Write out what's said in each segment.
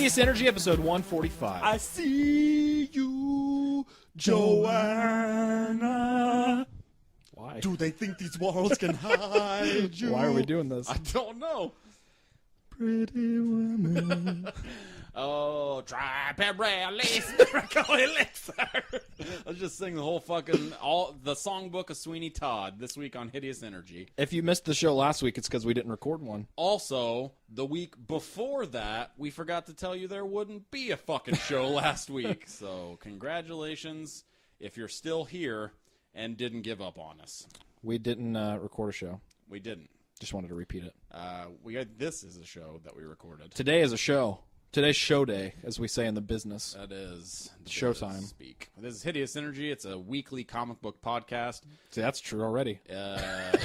Hideous Energy, episode 145. I see you, Joanna. Why? Do they think these walls can hide you? Why are we doing this? I don't know. Pretty women. Oh, try Pirelli's miracle elixir. Let's just sing the whole fucking the songbook of Sweeney Todd this week on Hideous Energy. If you missed the show last week, it's because we didn't record one. Also, the week before that, we forgot to tell you there wouldn't be a fucking show last week. So, congratulations if you're still here and didn't give up on us. We didn't record a show. We didn't. Just wanted to repeat it. This is a show that we recorded. Today is a show. Today's show day, as we say in the business. That is showtime. Speak. This is Hideous Energy. It's a weekly comic book podcast. See, that's true already. I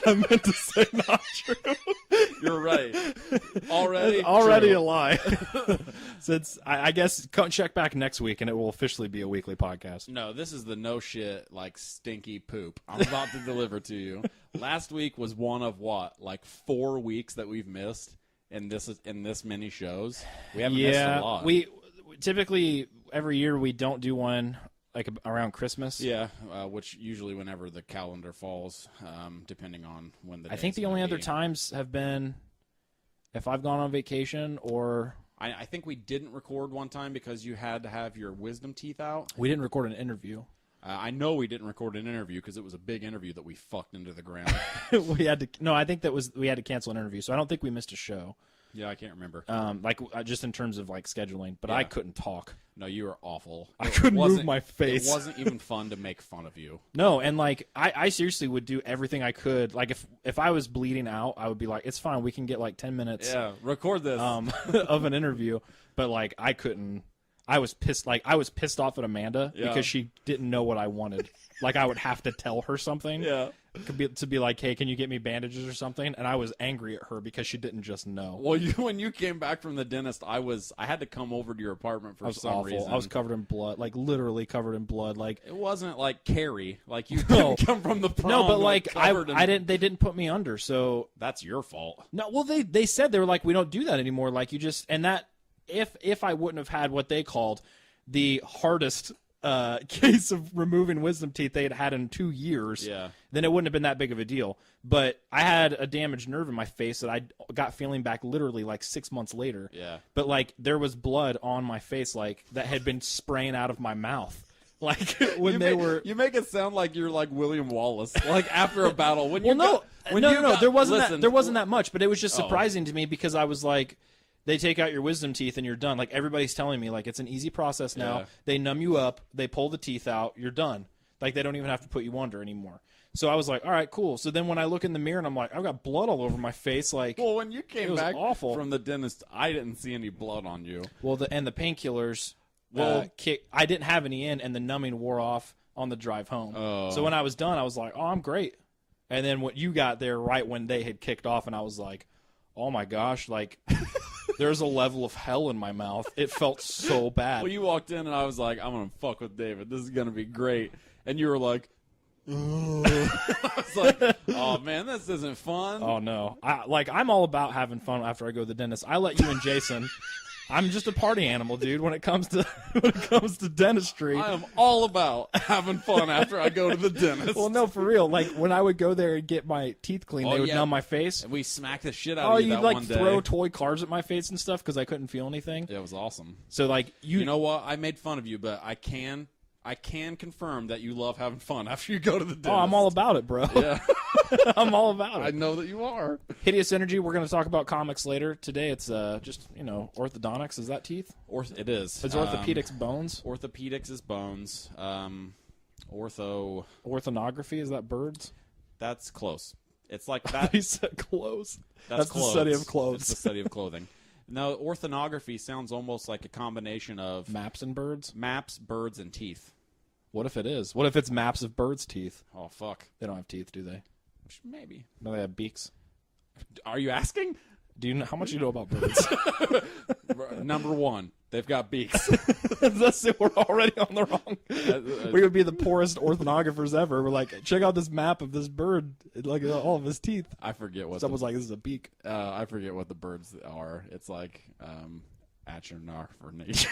meant to say not true. You're right. Already a lie. Since I guess check back next week and it will officially be a weekly podcast. No, this is the no shit, like stinky poop I'm about to deliver to you. Last week was one of what, like 4 weeks that we've missed. In this many shows, we haven't missed a lot. We typically every year we don't do one like around Christmas. Yeah, which usually whenever the calendar falls, depending on when the. I think the only other times have been if I've gone on vacation or. I think we didn't record one time because you had to have your wisdom teeth out. We didn't record an interview. I know we didn't record an interview because it was a big interview that we fucked into the ground. I think we had to cancel an interview, so I don't think we missed a show. Yeah, I can't remember. Just in terms of like scheduling, but yeah. I couldn't talk. No, you were awful. I couldn't move my face. It wasn't even fun to make fun of you. No, and like I seriously would do everything I could. Like if I was bleeding out, I would be like, it's fine, we can get like 10 minutes. Yeah, record this of an interview, but like I couldn't. I was pissed off at Amanda because she didn't know what I wanted. Like I would have to tell her something. Yeah. To be like, hey, can you get me bandages or something? And I was angry at her because she didn't just know. Well, when you came back from the dentist, I had to come over to your apartment for some reason. I was covered in blood, like literally covered in blood. Like it wasn't like Carrie, like you didn't come from the prom. No, but like they didn't put me under, so that's your fault. No, well they said they were like, we don't do that anymore. Like you just and that. If I wouldn't have had what they called the hardest case of removing wisdom teeth they had had in 2 years, then it wouldn't have been that big of a deal. But I had a damaged nerve in my face that I got feeling back literally like 6 months later. Yeah. But like there was blood on my face like that had been spraying out of my mouth. Like when you make it sound like you're like William Wallace, like after a battle. No, there wasn't that much, but it was just surprising to me because I was like. They take out your wisdom teeth and you're done. Like everybody's telling me, like it's an easy process now. Yeah. They numb you up, they pull the teeth out, you're done. Like they don't even have to put you under anymore. So I was like, all right, cool. So then when I look in the mirror and I'm like, I've got blood all over my face. Like, well, when you came back from the dentist, I didn't see any blood on you. Well, the painkillers, I didn't have any in, and the numbing wore off on the drive home. Oh. So when I was done, I was like, oh, I'm great. And then what you got there right when they had kicked off, and I was like, oh my gosh, like. There's a level of hell in my mouth. It felt so bad. Well, you walked in and I was like, I'm going to fuck with David. This is going to be great. And you were like, I was like, oh, man, this isn't fun. Oh, no. I'm all about having fun after I go to the dentist. I let you and Jason. I'm just a party animal, dude, when it comes to dentistry. I am all about having fun after I go to the dentist. Well, no, for real. Like, when I would go there and get my teeth cleaned, they would numb my face. And we smacked the shit out of you that one day. You'd, throw toy cars at my face and stuff because I couldn't feel anything. Yeah, it was awesome. So, like, you know what? I made fun of you, but I can confirm that you love having fun after you go to the dentist. Oh, I'm all about it, bro. Yeah. I'm all about it. I know that you are. Hideous Energy, we're going to talk about comics later. Today it's just, orthodontics. Is that teeth? It is. It's orthopedics bones? Orthopedics is bones. Orthonography, is that birds? That's close. It's like that. He said clothes. That's the study of clothes. It's the study of clothing. No, orthonography sounds almost like a combination of... Maps and birds? Maps, birds, and teeth. What if it is? What if it's maps of birds' teeth? Oh, fuck. They don't have teeth, do they? Maybe. No, they have beaks. Are you asking? Do you know how much you know about birds? Number one, they've got beaks. That's it. We're already on the wrong. We would be the poorest orthonographers ever. We're like, check out this map of this bird. Like all of his teeth. I forget what. Someone's like, this is a beak. I forget what the birds are. It's like at your knock for nature.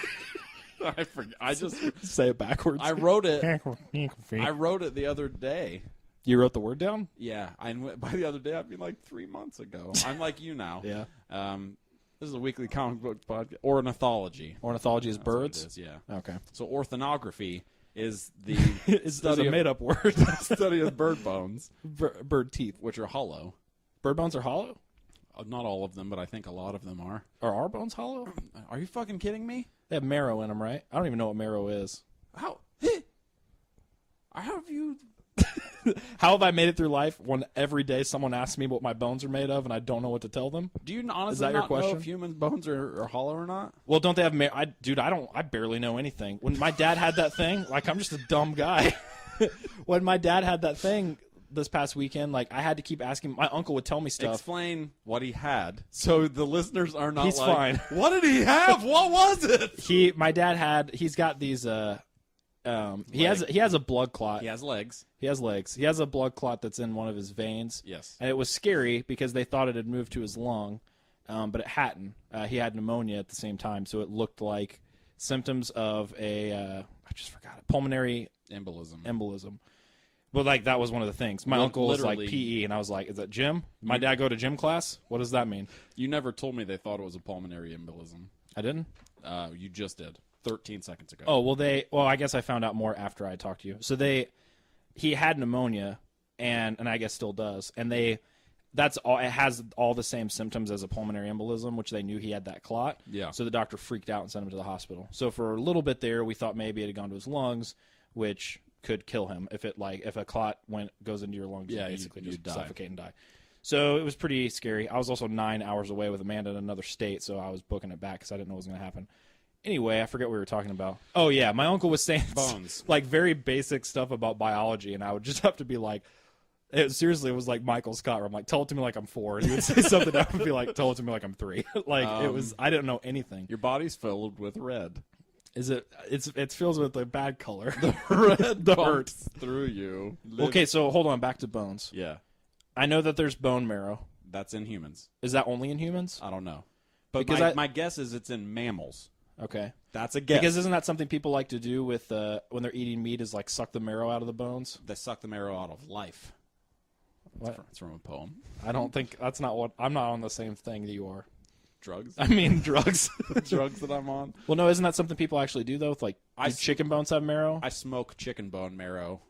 I forgot. I just say it backwards. I wrote it. I wrote it the other day. You wrote the word down? Yeah. By the other day, I mean like 3 months ago. I'm like you now. Yeah. This is a weekly comic book podcast. Ornithology. Ornithology is birds? That's what it is, yeah. Okay. So orthanography is the study a made-up word. study of bird bones. Bird teeth. Which are hollow. Bird bones are hollow? Not all of them, but I think a lot of them are. Are our bones hollow? Are you fucking kidding me? They have marrow in them, right? I don't even know what marrow is. How have you... How have I made it through life when every day someone asks me what my bones are made of and I don't know what to tell them? Do you honestly not know if human bones are hollow or not? Well, don't they have I barely know anything. When my dad had that thing, like, I'm just a dumb guy. When my dad had that thing this past weekend, like, I had to keep asking. My uncle would tell me stuff. Explain what he had, so the listeners are not. He's fine. What did he have? What was it? My dad he's got these. He has a blood clot. He has legs. He has legs. He has a blood clot that's in one of his veins. Yes. And it was scary because they thought it had moved to his lung, but it hadn't. He had pneumonia at the same time, so it looked like symptoms of I just forgot it. Pulmonary embolism. But like that was one of the things. My uncle was like PE, and I was like, "Is that gym? My dad go to gym class? What does that mean?" You never told me they thought it was a pulmonary embolism. I didn't. You just did 13 seconds ago. Oh well, I guess I found out more after I talked to you. So he had pneumonia, and I guess still does, and that's all. It has all the same symptoms as a pulmonary embolism, which they knew he had that clot. Yeah. So the doctor freaked out and sent him to the hospital. So for a little bit there, we thought maybe it had gone to his lungs, which could kill him if a clot goes into your lungs. Yeah, you basically you just die. suffocate and die. So it was pretty scary. I was also 9 hours away with Amanda in another state, so I was booking it back because I didn't know what was going to happen. Anyway, I forget what we were talking about. Oh yeah, my uncle was saying bones, like very basic stuff about biology, and I would just have to be like, it was like Michael Scott, where I'm like, tell it to me like I'm 4, and he would say something, I would be like, tell it to me like I'm 3. Like I didn't know anything. Your body's filled with red. Is it? It fills with a bad color. The red bursts through you. Okay, so hold on, back to bones. Yeah, I know that there's bone marrow. That's in humans. Is that only in humans? I don't know, but my guess is it's in mammals. Okay, that's a guess. Because isn't that something people like to do with when they're eating meat? Is like suck the marrow out of the bones? They suck the marrow out of life. What? It's from a poem. I don't think that's not what. I'm not on the same thing that you are. Drugs? I mean drugs. Drugs that I'm on. Well, no, isn't that something people actually do though? With like, chicken bones have marrow? I smoke chicken bone marrow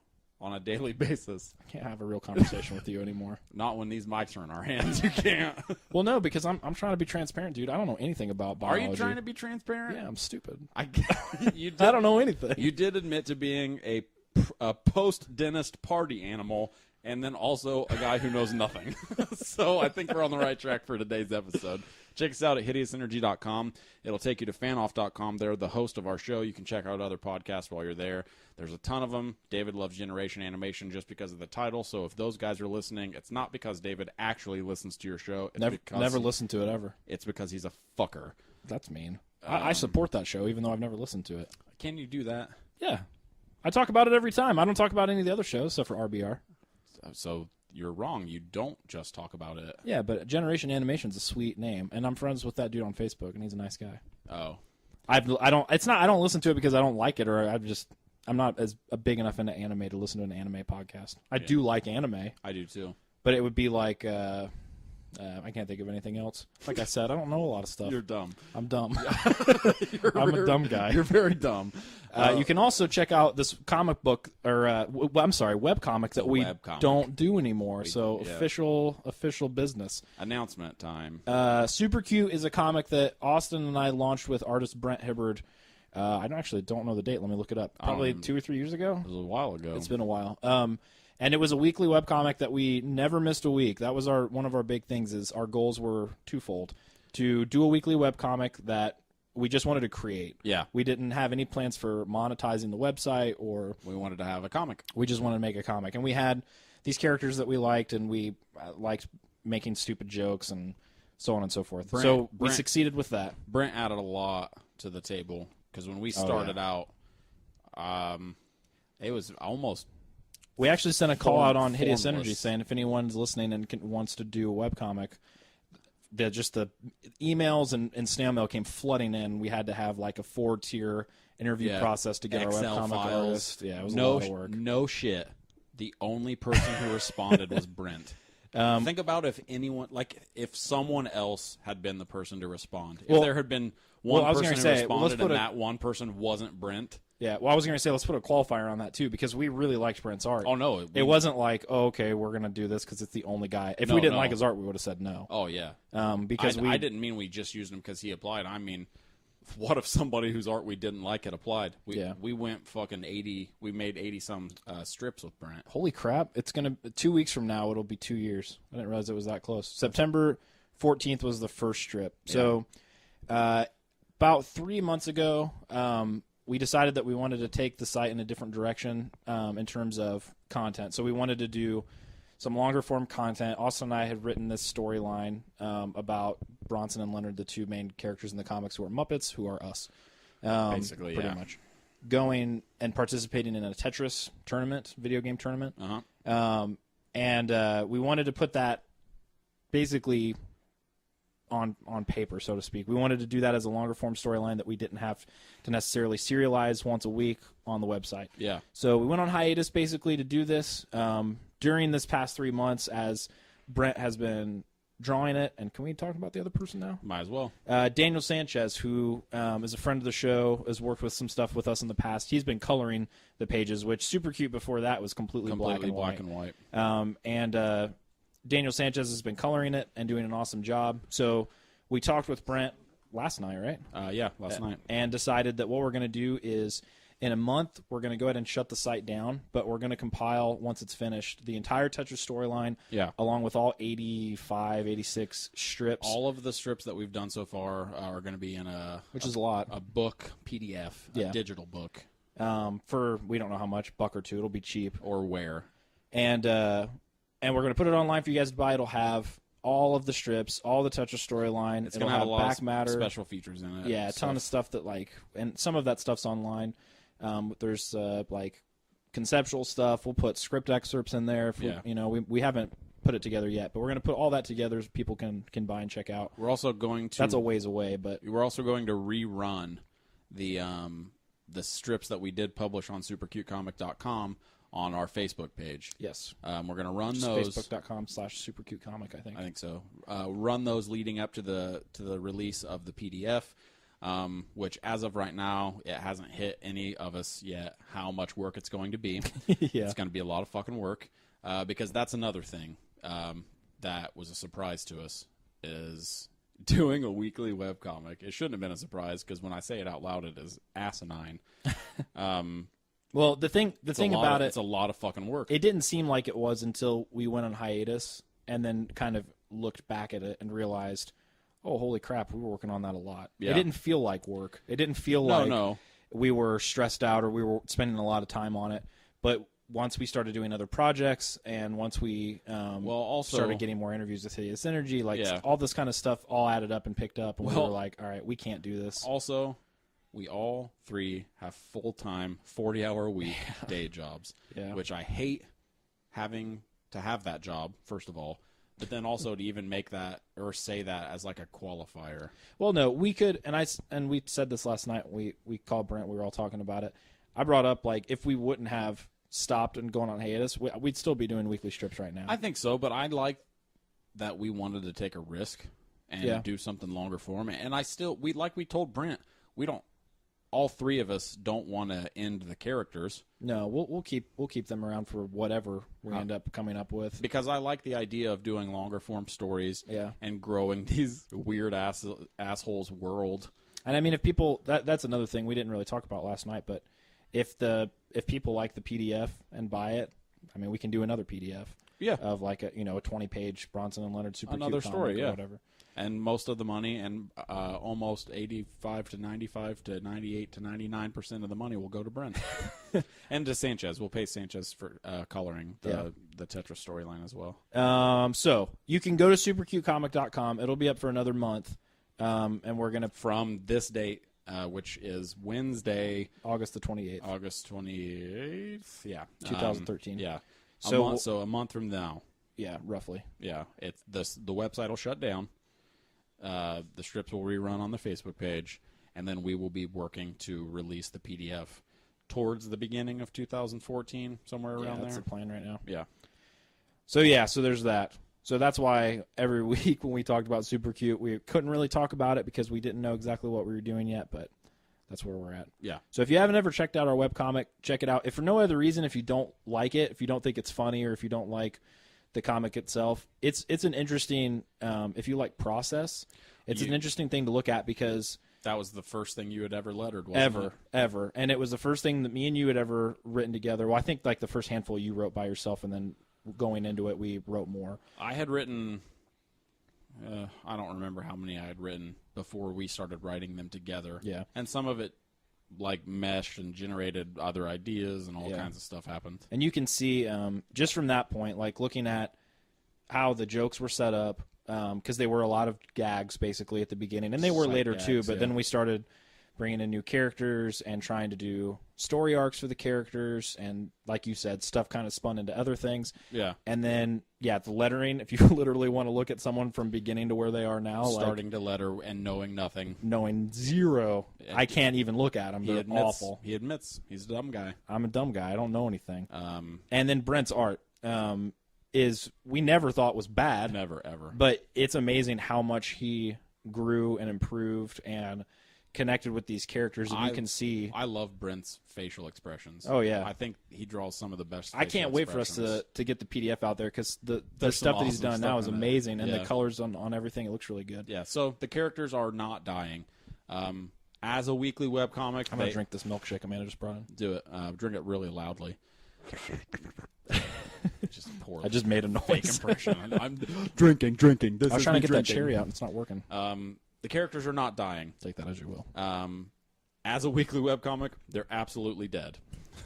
on a daily basis. I can't have a real conversation with you anymore. Not when these mics are in our hands. You can't. Well, no, because I'm trying to be transparent, dude. I don't know anything about biology. Are you trying to be transparent? Yeah, I'm stupid. I don't know anything. You did admit to being a post-dentist party animal, and then also a guy who knows nothing. So I think we're on the right track for today's episode. Check us out at hideousenergy.com. It'll take you to fanoff.com. They're the host of our show. You can check out other podcasts while you're there. There's a ton of them. David loves Generation Animation just because of the title. So if those guys are listening, it's not because David actually listens to your show. It's never listened to it ever. It's because he's a fucker. That's mean. I support that show, even though I've never listened to it. Can you do that? Yeah. I talk about it every time. I don't talk about any of the other shows except for RBR. So you're wrong. You don't just talk about it. Yeah, but Generation Animation's a sweet name, and I'm friends with that dude on Facebook, and he's a nice guy. Oh, I don't listen to it because I don't like it, or I'm not as big enough into anime to listen to an anime podcast. I do like anime. I do too. But it would be like I can't think of anything else. Like I said, I don't know a lot of stuff. You're dumb. I'm dumb. I'm a dumb guy. You're very dumb. You can also check out this comic book, or webcomic that we don't do anymore. Official business. Announcement time. Super Cute is a comic that Austin and I launched with artist Brent Hibbard. I don't know the date. Let me look it up. Probably 2 or 3 years ago. It was a while ago. It's been a while. And it was a weekly webcomic that we never missed a week. That was one of our big things. Is our goals were twofold: to do a weekly webcomic that we just wanted to create. Yeah. We didn't have any plans for monetizing the website, or we wanted to have a comic. We just wanted to make a comic, and we had these characters that we liked, and we liked making stupid jokes and so on and so forth. We succeeded with that. Brent added a lot to the table because when we started out, it was almost. We actually sent a call out on Hideous Energy saying if anyone's listening and wants to do a webcomic, the emails and snail mail came flooding in. We had to have like a 4-tier interview process to get Excel our webcomic files. artist. Yeah, it was a lot of work. No shit. The only person who responded was Brent. Think about if someone else had been the person to respond. If there had been one person who responded and that one person wasn't Brent. Yeah, well, I was going to say let's put a qualifier on that too because we really liked Brent's art. Oh no, it wasn't like okay, we're going to do this because it's the only guy. If we didn't like his art, we would have said no. Oh yeah, because I didn't mean we just used him because he applied. I mean, what if somebody whose art we didn't like had applied? We went fucking 80. We made 80 some strips with Brent. Holy crap! It's gonna 2 weeks from now. It'll be 2 years. I didn't realize it was that close. September 14th was the first strip. So about 3 months ago. We decided that we wanted to take the site in a different direction in terms of content. So we wanted to do some longer form content. Austin and I had written this storyline about Bronson and Leonard, the two main characters in the comics who are Muppets, who are us. Basically, pretty much. Going and participating in a Tetris tournament, video game tournament. And we wanted to put that basically on paper, so to speak. We wanted to do that as a longer form storyline that we didn't have to necessarily serialize once a week on the website. Yeah. So we went on hiatus basically to do this during this past 3 months as Brent has been drawing it. And can we talk about the other person now? Might as well. Daniel Sanchez, who is a friend of the show, has worked with some stuff with us in the past. He's been coloring the pages, which Super Cute before that was completely black and white. And Daniel Sanchez has been coloring it and doing an awesome job. So we talked with Brent last night, right? Last night. And decided that what we're going to do is in a month, we're going to go ahead and shut the site down, but we're going to compile, once it's finished, the entire Tetris storyline, along with all 85, 86 strips. All of the strips that we've done so far are going to be in which is a lot. A book, PDF, a digital book. For, we don't know how much, $1 or $2. It'll be cheap. Or where. And we're going to put it online for you guys to buy. It'll have all of the strips, all the Tetris storyline. It's going to have a lot of special features in it. Yeah, a ton of stuff that and some of that stuff's online. There's conceptual stuff. We'll put script excerpts in there. We haven't put it together yet, but we're going to put all that together so people can buy and check out. We're also going to. That's a ways away, but we're also going to rerun the strips that we did publish on supercutecomic.com on our Facebook page. Yes. We're going to run those. Facebook.com/supercutecomic, I think. I think so. Run those leading up to the release of the PDF, which as of right now, it hasn't hit any of us yet how much work it's going to be. It's going to be a lot of fucking work because that's another thing that was a surprise to us is doing a weekly webcomic. It shouldn't have been a surprise because when I say it out loud, it is asinine. Well, the thing about it's a lot of fucking work. It didn't seem like it was until we went on hiatus and then kind of looked back at it and realized, oh, holy crap, we were working on that a lot. Yeah. It didn't feel like work. It didn't feel like we were stressed out or we were spending a lot of time on it. But once we started doing other projects and once we also started getting more interviews with Hideous Energy, all this kind of stuff all added up and picked up, and we were like, all right, we can't do this. Also, we all three have full-time, 40-hour-a-week day jobs, which I hate having to have that job, first of all, but then also to even make that or say that as like a qualifier. Well, no, we could, and we said this last night. We called Brent. We were all talking about it. I brought up, if we wouldn't have stopped and gone on hiatus, we'd still be doing weekly strips right now. I think so, but I like that we wanted to take a risk and do something longer form. And we told Brent, all three of us don't want to end the characters. No, we'll keep them around for whatever we end up coming up with. Because I like the idea of doing longer form stories and growing these weird assholes world. And I mean, if people that's another thing we didn't really talk about last night, but if people like the PDF and buy it, I mean, we can do another PDF. Yeah. Of a 20-page Bronson and Leonard super another cute story, or whatever. And most of the money, and almost 85 to 95 to 98 to 99% of the money will go to Brent. And to Sanchez. We'll pay Sanchez for coloring the Tetris storyline as well. So you can go to supercutecomic.com. It'll be up for another month. And we're going to... From this date, which is Wednesday... August the 28th. August 28th? Yeah. 2013. Yeah. So a month from now. Yeah, roughly. Yeah. The website will shut down. The strips will rerun on the Facebook page, and then we will be working to release the PDF towards the beginning of 2014, somewhere around that's there. the plan right now. Yeah. So there's that. So that's why every week when we talked about Super Cute, we couldn't really talk about it because we didn't know exactly what we were doing yet, but that's where we're at. Yeah. So if you haven't ever checked out our webcomic, check it out. If for no other reason, if you don't like it, if you don't think it's funny, or if you don't like the comic itself, it's an interesting, if you like process, it's an interesting thing to look at because that was the first thing you had ever lettered, wasn't it? Ever. And it was the first thing that me and you had ever written together. Well, I think like the first handful you wrote by yourself, and then going into it, we wrote more. I had written, I don't remember how many I had written before we started writing them together. Yeah. And some of it like meshed and generated other ideas, and all kinds of stuff happened. And you can see just from that point, like looking at how the jokes were set up, because they were a lot of gags basically at the beginning, and they were later too, but then we started bringing in new characters and trying to do story arcs for the characters, and like you said, stuff kind of spun into other things. Yeah. And then, the lettering, if you literally want to look at someone from beginning to where they are now. Starting to letter and knowing nothing. Knowing zero. I can't even look at them. They're awful. He admits he's a dumb guy. I'm a dumb guy. I don't know anything. And then Brent's art is, we never thought was bad. Never, ever. But it's amazing how much he grew and improved and connected with these characters, and you can see. I love Brent's facial expressions. Oh yeah, I think he draws some of the best. I can't wait for us to get the PDF out there, because the stuff that he's done now is amazing, and the colors on everything, it looks really good. Yeah, so the characters are not dying. As a weekly webcomic, I'm gonna drink this milkshake Amanda just brought in. Do it. Drink it really loudly. Just poor. I just made a noise. Fake impression. I'm drinking. This I was trying to get that cherry out, and it's not working. The characters are not dying. Take that as you will. As a weekly webcomic, they're absolutely dead.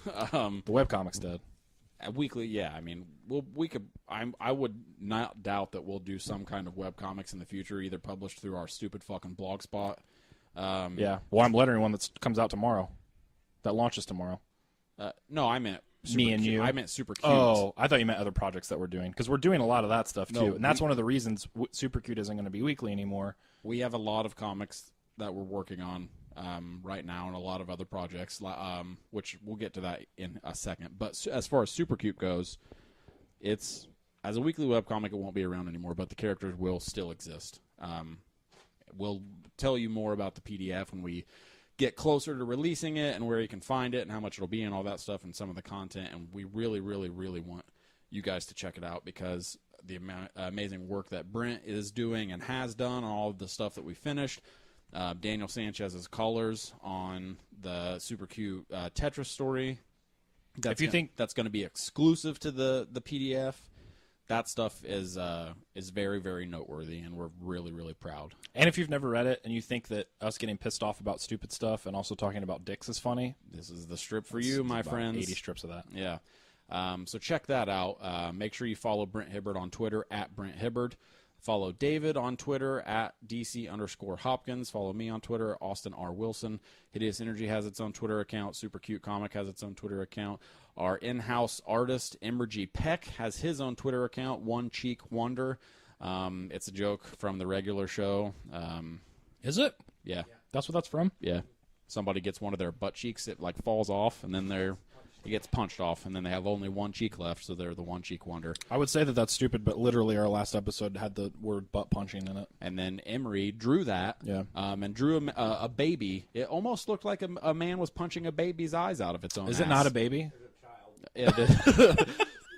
The webcomic's dead. Weekly, yeah. I mean, we could. I would not doubt that we'll do some kind of webcomics in the future, either published through our stupid fucking blog spot. Yeah. Well, I'm lettering one that comes out tomorrow. That launches tomorrow. No, I meant me and you. I meant Super Cute. Oh, I thought you meant other projects that we're doing, because we're doing a lot of that stuff too, and that's one of the reasons Super Cute isn't going to be weekly anymore. We have a lot of comics that we're working on right now, and a lot of other projects, which we'll get to that in a second. But as far as Super Cute goes, it's as a weekly webcomic, it won't be around anymore, but the characters will still exist. We'll tell you more about the PDF when we get closer to releasing it, and where you can find it, and how much it'll be, and all that stuff, and some of the content. And we really, really, really want you guys to check it out, because the amazing work that Brent is doing and has done, all of the stuff that we finished. Daniel Sanchez's colors on the Super Cute Tetris story. If you think that's going to be exclusive to the PDF, that stuff is very, very noteworthy, and we're really, really proud. And if you've never read it and you think that us getting pissed off about stupid stuff and also talking about dicks is funny, this is the strip for you, my friends. 80 strips of that. Yeah. So check that out. Make sure you follow Brent Hibbard on Twitter at Brent Hibbard. Follow David on Twitter at DC_Hopkins. Follow me on Twitter, Austin R. Wilson. Hideous Energy has its own Twitter account. Super Cute Comic has its own Twitter account. Our in-house artist, Emergy Peck, has his own Twitter account, One Cheek Wonder. It's a joke from the regular show. Is it? Yeah. That's what that's from? Yeah. Somebody gets one of their butt cheeks, it like falls off, and then it gets punched off, and then they have only one cheek left, so they're the One Cheek Wonder. I would say that that's stupid, but literally our last episode had the word butt punching in it. And then Emery drew that, and drew a baby. It almost looked like a man was punching a baby's eyes out of its own Is ass. it not a baby?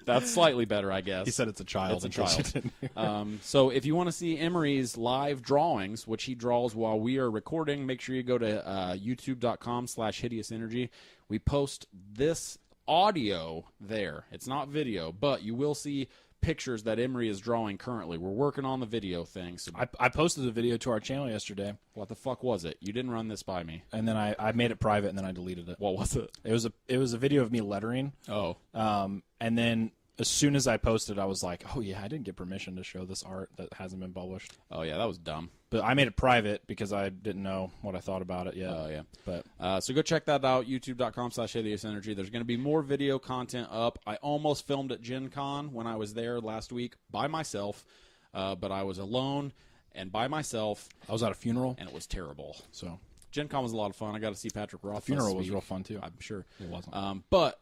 That's slightly better, I guess. He said it's a child. It's a child. So if you want to see Emery's live drawings, which he draws while we are recording, make sure you go to youtube.com/Hideous Energy. We post this audio there. It's not video, but you will see pictures that Emery is drawing currently. We're working on the video thing. So I posted a video to our channel yesterday. What the fuck was it? You didn't run this by me. And then I made it private, and then I deleted it. What was it? It was a video of me lettering. Oh. And then as soon as I posted, I was like, oh, yeah, I didn't get permission to show this art that hasn't been published. Oh, yeah, that was dumb. But I made it private because I didn't know what I thought about it yet. Oh, yeah. But so go check that out, youtube.com/Hideous Energy. There's going to be more video content up. I almost filmed at Gen Con when I was there last week by myself, but I was alone, and by myself. I was at a funeral, and it was terrible. So Gen Con was a lot of fun. I got to see Patrick Roth. The funeral was real fun, too. I'm sure. It wasn't. But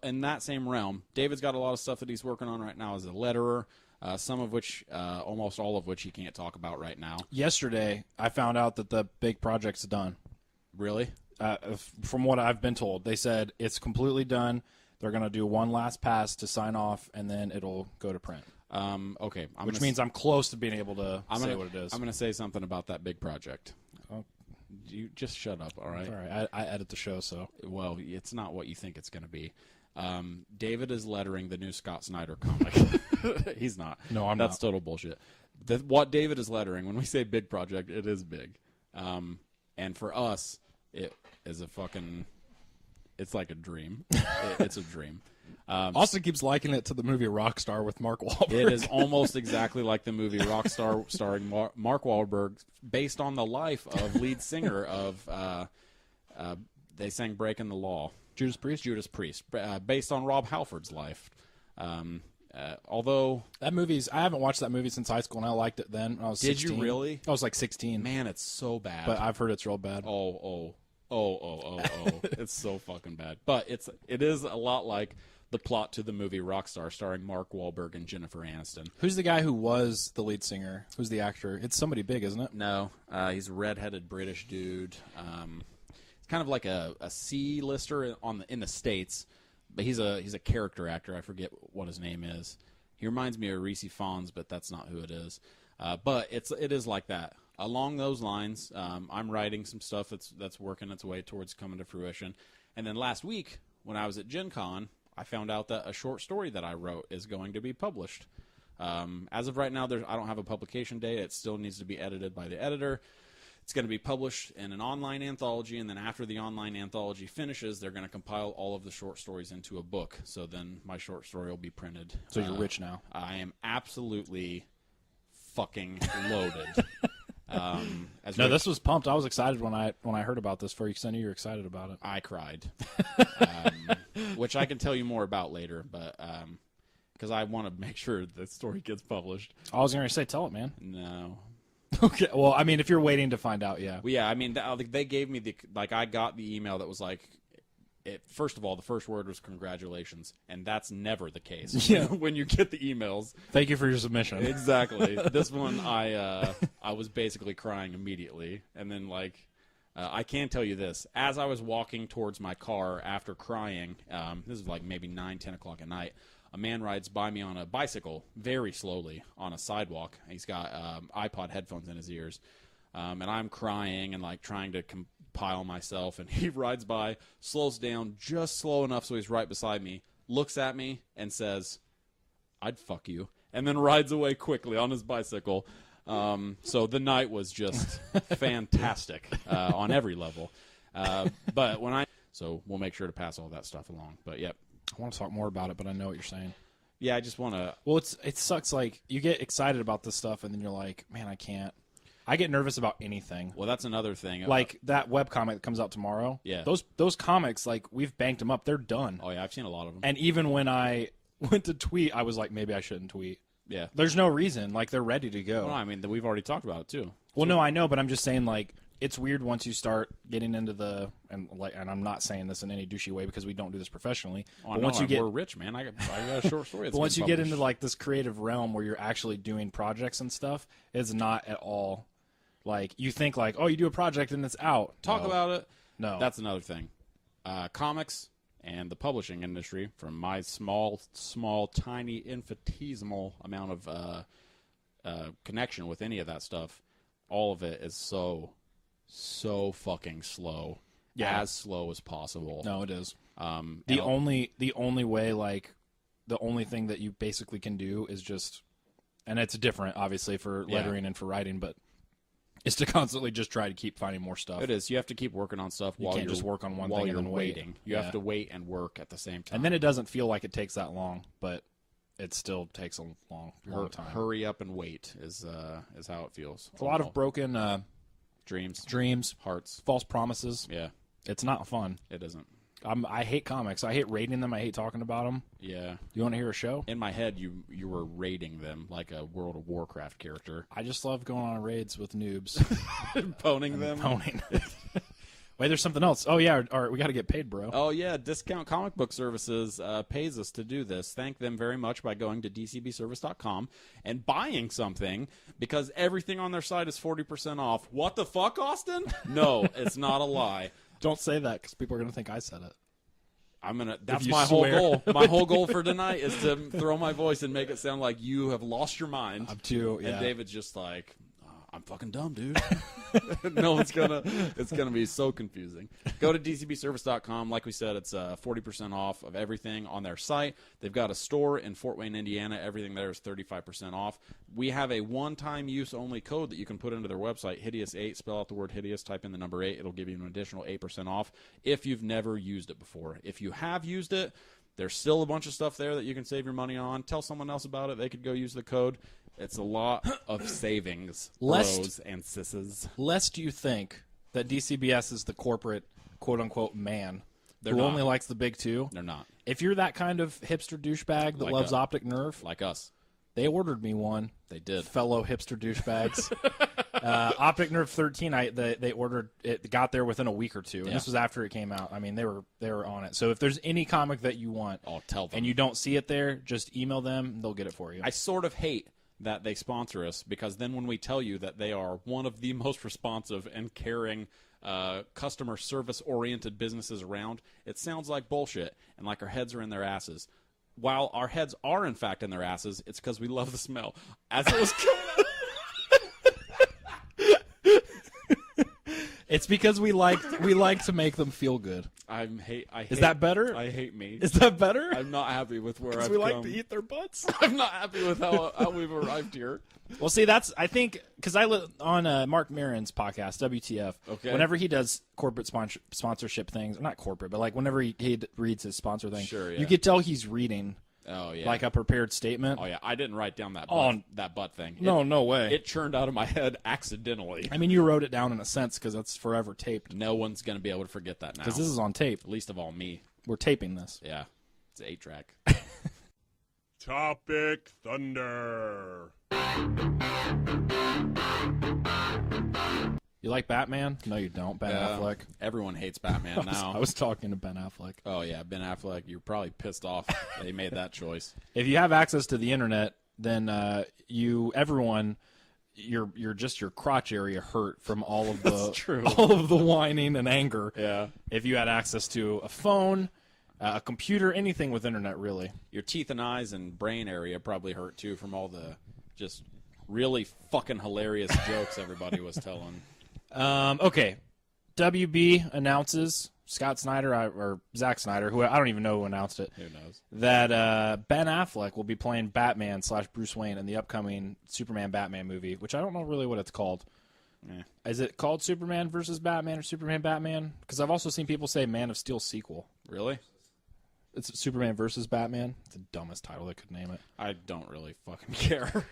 in that same realm, David's got a lot of stuff that he's working on right now as a letterer, some of which, almost all of which he can't talk about right now. Yesterday, I found out that the big project's done. Really? From what I've been told, they said it's completely done. They're going to do one last pass to sign off, and then it'll go to print. Okay. Which means I'm close to being able to say what it is. I'm going to say something about that big project. Oh. You just shut up, all right? All right. I edit the show, so. Well, it's not what you think it's going to be. David is lettering the new Scott Snyder comic. He's not. No, I'm That's not. total bullshit. What David is lettering, when we say big project, it is big. And for us, it is a fucking... It's like a dream. It's a dream. Austin keeps likening it to the movie Rockstar with Mark Wahlberg. It is almost exactly like the movie Rockstar starring Mark Wahlberg, based on the life of lead singer of they sang Breaking the Law. Judas Priest. Based on Rob Halford's life. Although... I haven't watched that movie since high school, and I liked it then when I was 16. Did you really? I was like 16. Man, it's so bad. But I've heard it's real bad. Oh. It's so fucking bad. But it is a lot like the plot to the movie Rockstar, starring Mark Wahlberg and Jennifer Aniston. Who's the guy who was the lead singer? Who's the actor? It's somebody big, isn't it? No, he's a redheaded British dude. It's kind of like a C-lister in the States, but he's a character actor. I forget what his name is. He reminds me of Reese Fonz, but that's not who it is. But it is like that. Along those lines, I'm writing some stuff that's working its way towards coming to fruition. And then last week, when I was at Gen Con, I found out that a short story that I wrote is going to be published. As of right now, I don't have a publication date. It still needs to be edited by the editor. It's going to be published in an online anthology, and then after the online anthology finishes, they're going to compile all of the short stories into a book. So then my short story will be printed. So you're rich now. I am absolutely fucking loaded. This was pumped. I was excited when I heard about this for you, because I knew you were excited about it. I cried, which I can tell you more about later, but because I want to make sure the story gets published. I was going to say, tell it, man. No. Okay. Well, I mean, if you're waiting to find out, yeah. Well, yeah. I mean, they gave me I got the email that was like. First of all, the first word was congratulations, and that's never the case when you get the emails. Thank you for your submission. Exactly. This one, I was basically crying immediately, and then I can tell you this: as I was walking towards my car after crying, this is like maybe 9, 10 o'clock at night. A man rides by me on a bicycle very slowly on a sidewalk. He's got iPod headphones in his ears, and I'm crying and trying to compile myself, and he rides by, slows down just slow enough so he's right beside me, looks at me and says, "I'd fuck you," and then rides away quickly on his bicycle. So the night was just fantastic on every level. But so we'll make sure to pass all that stuff along. But yep. I want to talk more about it, but I know what you're saying. Yeah, I just want to... Well, it sucks. You get excited about this stuff, and then you're like, man, I can't. I get nervous about anything. Well, that's another thing. Like that webcomic that comes out tomorrow. Yeah. Those comics, we've banked them up. They're done. Oh, yeah, I've seen a lot of them. And even when I went to tweet, I was like, maybe I shouldn't tweet. Yeah. There's no reason. They're ready to go. Well, I mean, we've already talked about it, too. Well, no, I know, but I'm just saying, it's weird once you start getting into and I'm not saying this in any douchey way because we don't do this professionally. Oh, but we're rich, man. I got a short story. But once you get into this creative realm where you're actually doing projects and stuff, it's not at all you think oh, you do a project and it's out. Talk about it. No, that's another thing. Comics and the publishing industry, from my small, tiny, infinitesimal amount of connection with any of that stuff, all of it is so fucking slow. Yeah. As slow as possible. No, it is. The only way, the only thing that you basically can do is just, and it's different, obviously, for lettering and for writing, but is to constantly just try to keep finding more stuff. It is. You have to keep working on stuff while you're just work on one thing and then waiting. You have to wait and work at the same time. And then it doesn't feel like it takes that long, but it still takes a long time. Hurry up and wait is how it feels. It's a lot of broken dreams, hearts, false promises. Yeah, it's not fun. It isn't. I hate comics. I hate rating them. I hate talking about them. Yeah. You want to hear a show? In my head, you were rating them like a World of Warcraft character. I just love going on raids with noobs. Poning them? Poning. Wait, there's something else. Oh, yeah, we got to get paid, bro. Oh, yeah, Discount Comic Book Services pays us to do this. Thank them very much by going to dcbservice.com and buying something, because everything on their site is 40% off. What the fuck, Austin? No, it's not a lie. Don't say that, because people are going to think I said it. That's my whole goal. My whole goal for tonight is to throw my voice and make it sound like you have lost your mind. I'm too, yeah. And David's just like, I'm fucking dumb, dude. No, it's gonna be so confusing. Go to dcbservice.com. Like we said, it's 40% off of everything on their site. They've got a store in Fort Wayne, Indiana. Everything there is 35% off. We have a one-time use only code that you can put into their website, Hideous8. Spell out the word Hideous, type in the number 8. It'll give you an additional 8% off if you've never used it before. If you have used it, there's still a bunch of stuff there that you can save your money on. Tell someone else about it. They could go use the code. It's a lot of savings, bros and sisses. Lest you think that DCBS is the corporate, quote-unquote, man who only likes the big two. They're not. If you're that kind of hipster douchebag that loves optic nerve. Like us. They ordered me one. They did. Fellow hipster douchebags. Optic Nerve 13, they ordered it, got there within a week or two, and this was after it came out. I mean, they were on it. So if there's any comic that you want, tell them. And you don't see it there, just email them, and they'll get it for you. I sort of hate that they sponsor us, because then when we tell you that they are one of the most responsive and caring customer service-oriented businesses around, it sounds like bullshit and like our heads are in their asses. While our heads are, in fact, in their asses, it's because we love the smell. As it was coming out. It's because we like to make them feel good. I hate. Is that better? I hate me. Is that better? I'm not happy with where I've come. Because we like to eat their butts. I'm not happy with how we've arrived here. Well, see, I think, because I live on Mark Maron's podcast, WTF. Okay. Whenever he does corporate sponsorship things, not corporate, but like whenever he reads his sponsor thing, sure, yeah. You could tell he's reading. Oh yeah, like a prepared statement. Oh yeah, I didn't write down that butt thing. No way. It churned out of my head accidentally. I mean, you wrote it down in a sense because that's forever taped. No one's gonna be able to forget that now. Because this is on tape. Least of all me. We're taping this. Yeah, it's an 8-track. Topic Thunder. You like Batman? No, you don't. Ben Affleck. Everyone hates Batman now. I was talking to Ben Affleck. Oh, yeah, Ben Affleck. You're probably pissed off that he made that choice. If you have access to the internet, then everyone, your crotch area hurt from all of the whining and anger. Yeah. If you had access to a phone, a computer, anything with internet, really. Your teeth and eyes and brain area probably hurt, too, from all the just really fucking hilarious jokes everybody was telling. Okay. WB announces, Scott Snyder, or Zack Snyder, who I don't even know who announced it. Who knows? That Ben Affleck will be playing Batman / Bruce Wayne in the upcoming Superman Batman movie, which I don't know really what it's called. Is it called Superman versus Batman or Superman Batman? Because I've also seen people say Man of Steel sequel. Really? It's Superman versus Batman. It's the dumbest title they could name it. I don't really fucking care.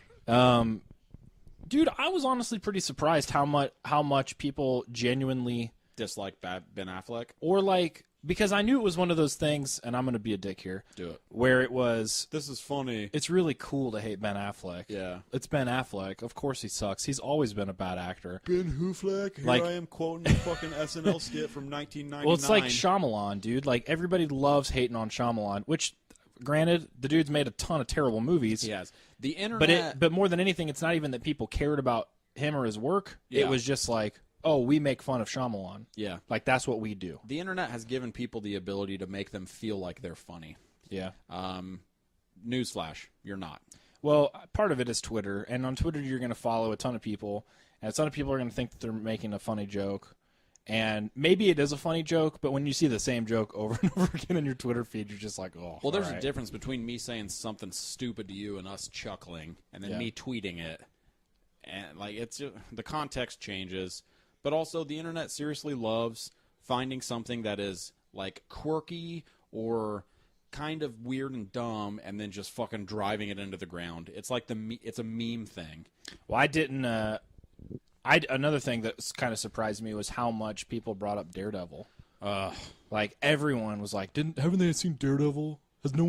Dude, I was honestly pretty surprised how much people genuinely dislike Ben Affleck, or like, because I knew it was one of those things, and I'm going to be a dick here. Do it. Where it was, this is funny. It's really cool to hate Ben Affleck. Yeah, it's Ben Affleck. Of course he sucks. He's always been a bad actor. Ben Hoofleck. Here I am quoting the fucking SNL skit from 1999. Well, it's like Shyamalan, dude. Like, everybody loves hating on Shyamalan, which, granted, the dude's made a ton of terrible movies. He has. The internet, but more than anything, it's not even that people cared about him or his work. Yeah. It was just like, oh, we make fun of Shyamalan. Yeah. Like, that's what we do. The internet has given people the ability to make them feel like they're funny. Yeah. Newsflash, you're not. Well, part of it is Twitter, and on Twitter you're going to follow a ton of people, and a ton of people are going to think that they're making a funny joke. And maybe it is a funny joke, but when you see the same joke over and over again in your Twitter feed, you're just like, oh. Well, there's a difference between me saying something stupid to you and us chuckling, and then me tweeting it. And like, it's the context changes, but also the internet seriously loves finding something that is like quirky or kind of weird and dumb, and then just fucking driving it into the ground. It's like it's a meme thing. Well, I didn't. Another thing that kind of surprised me was how much people brought up Daredevil. Like everyone was like, haven't they seen Daredevil? Does no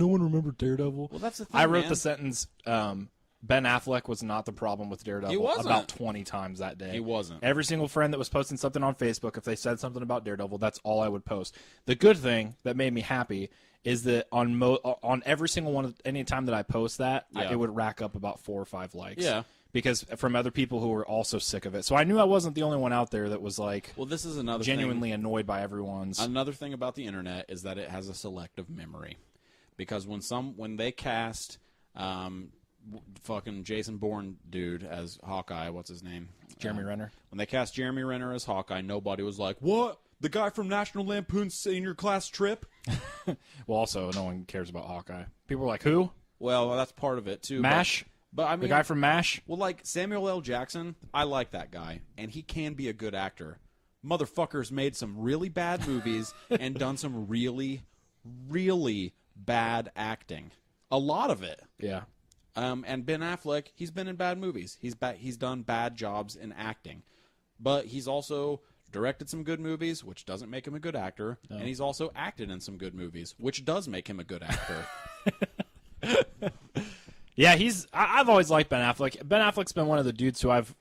one remember Daredevil? Well, that's the thing, I wrote man. the sentence, Ben Affleck was not the problem with Daredevil. He wasn't. About 20 times that day. He wasn't. Every single friend that was posting something on Facebook, if they said something about Daredevil, that's all I would post. The good thing that made me happy is that on every single one, any time that I post that, it would rack up about 4 or 5 likes. Yeah. Because from other people who were also sick of it. So I knew I wasn't the only one out there that was like, well, this is another genuinely annoyed by everyone's. Another thing about the internet is that it has a selective memory. Because when they cast fucking Jason Bourne dude as Hawkeye, what's his name? Jeremy Renner. When they cast Jeremy Renner as Hawkeye, nobody was like, "What? The guy from National Lampoon's Senior Class Trip?" Well, also, no one cares about Hawkeye. People were like, who? Well, that's part of it, too. MASH? But I mean, the guy from MASH? Well, like Samuel L. Jackson, I like that guy, and he can be a good actor. Motherfucker's made some really bad movies and done some really, really bad acting. A lot of it. Yeah. And Ben Affleck, he's been in bad movies. He's done bad jobs in acting. But he's also directed some good movies, which doesn't make him a good actor. No. And he's also acted in some good movies, which does make him a good actor. Yeah, I've always liked Ben Affleck. Ben Affleck's been one of the dudes who I've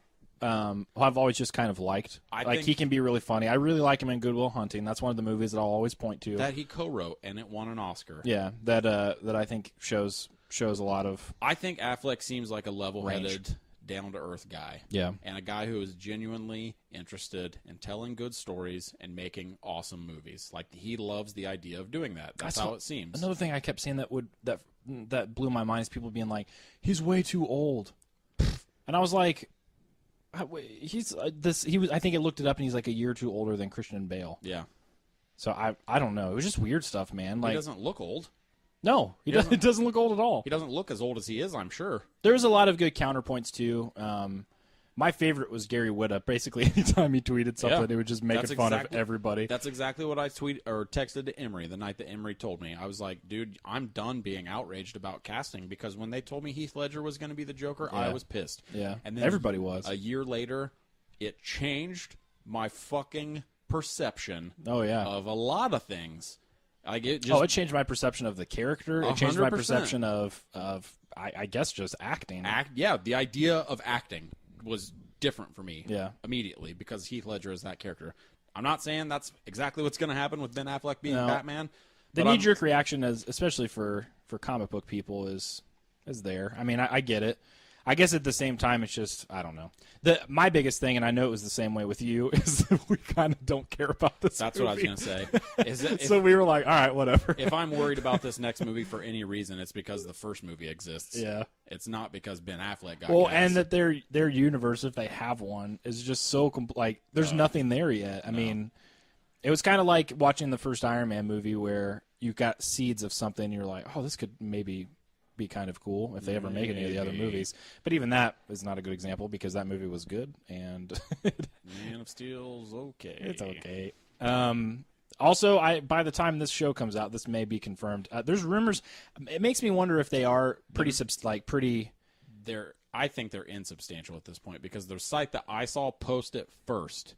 always just kind of liked. I think he can be really funny. I really like him in Good Will Hunting. That's one of the movies that I'll always point to. That he co-wrote, and it won an Oscar. Yeah, that I think shows a lot of. I think Affleck seems like a level-headed, down-to-earth guy. Yeah, and a guy who is genuinely interested in telling good stories and making awesome movies. Like he loves the idea of doing that. That's how it seems. Another thing I kept seeing that blew my mind is people being like, "He's way too old," and I was like, I think I looked it up, and he's like a year or two older than Christian Bale. Yeah. So I don't know. It was just weird stuff, man. Like, he doesn't look old. No, he doesn't look old at all. He doesn't look as old as he is, I'm sure. There's a lot of good counterpoints too. My favorite was Gary Whitta. Basically, anytime he tweeted something, he would just make fun of everybody. That's exactly what I texted to Emery the night that Emery told me. I was like, dude, I'm done being outraged about casting, because when they told me Heath Ledger was going to be the Joker, I was pissed. Yeah, and then everybody was. A year later, it changed my fucking perception of a lot of things. Like it changed my perception of the character. It changed my perception of I guess just acting. The idea of acting was different for me immediately, because Heath Ledger is that character. I'm not saying that's exactly what's going to happen with Ben Affleck being Batman. The knee-jerk reaction, especially for comic book people, is there. I mean, I get it. I guess at the same time, it's just, I don't know. My biggest thing, and I know it was the same way with you, is that we kind of don't care about this That's movie. what I was going to say. So we were like, all right, whatever. If I'm worried about this next movie for any reason, it's because the first movie exists. Yeah. It's not because Ben Affleck got Well, cast. and that their universe, if they have one, is just so, there's nothing there yet. I mean, it was kind of like watching the first Iron Man movie where you got seeds of something, and you're like, oh, this could maybe be kind of cool if they ever make any of the other movies. But even that is not a good example, because that movie was good, and Man of Steel's okay. It's okay. Also, by the time this show comes out, this may be confirmed. There's rumors. It makes me wonder if they are pretty. I think they're insubstantial at this point, because the site that I saw post it first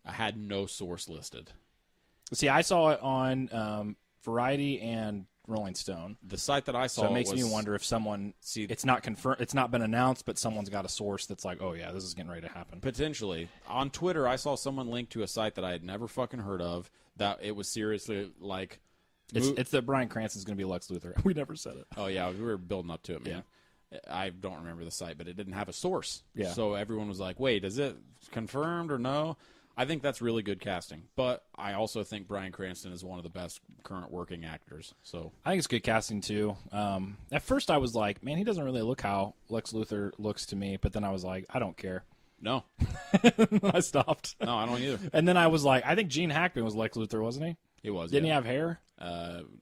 had no source listed. See, I saw it on Variety and Rolling Stone. The site that I saw, so it makes me wonder if someone it's not confirmed, it's not been announced, but someone's got a source that's like, oh yeah, this is getting ready to happen. Potentially. On Twitter, I saw someone link to a site that I had never fucking heard of, that it was seriously like, it's that Bryan Cranston's going to be Lex Luthor. We never said it. Oh yeah, we were building up to it, man. Yeah. I don't remember the site, but it didn't have a source. Yeah. So everyone was like, wait, is it confirmed or no? I think that's really good casting, but I also think Bryan Cranston is one of the best current working actors. So I think it's good casting too. At first, I was like, "Man, he doesn't really look how Lex Luthor looks to me." But then I was like, "I don't care." No, I stopped. No, I don't either. And then I was like, "I think Gene Hackman was Lex Luthor, wasn't he?" He was. Didn't he have hair?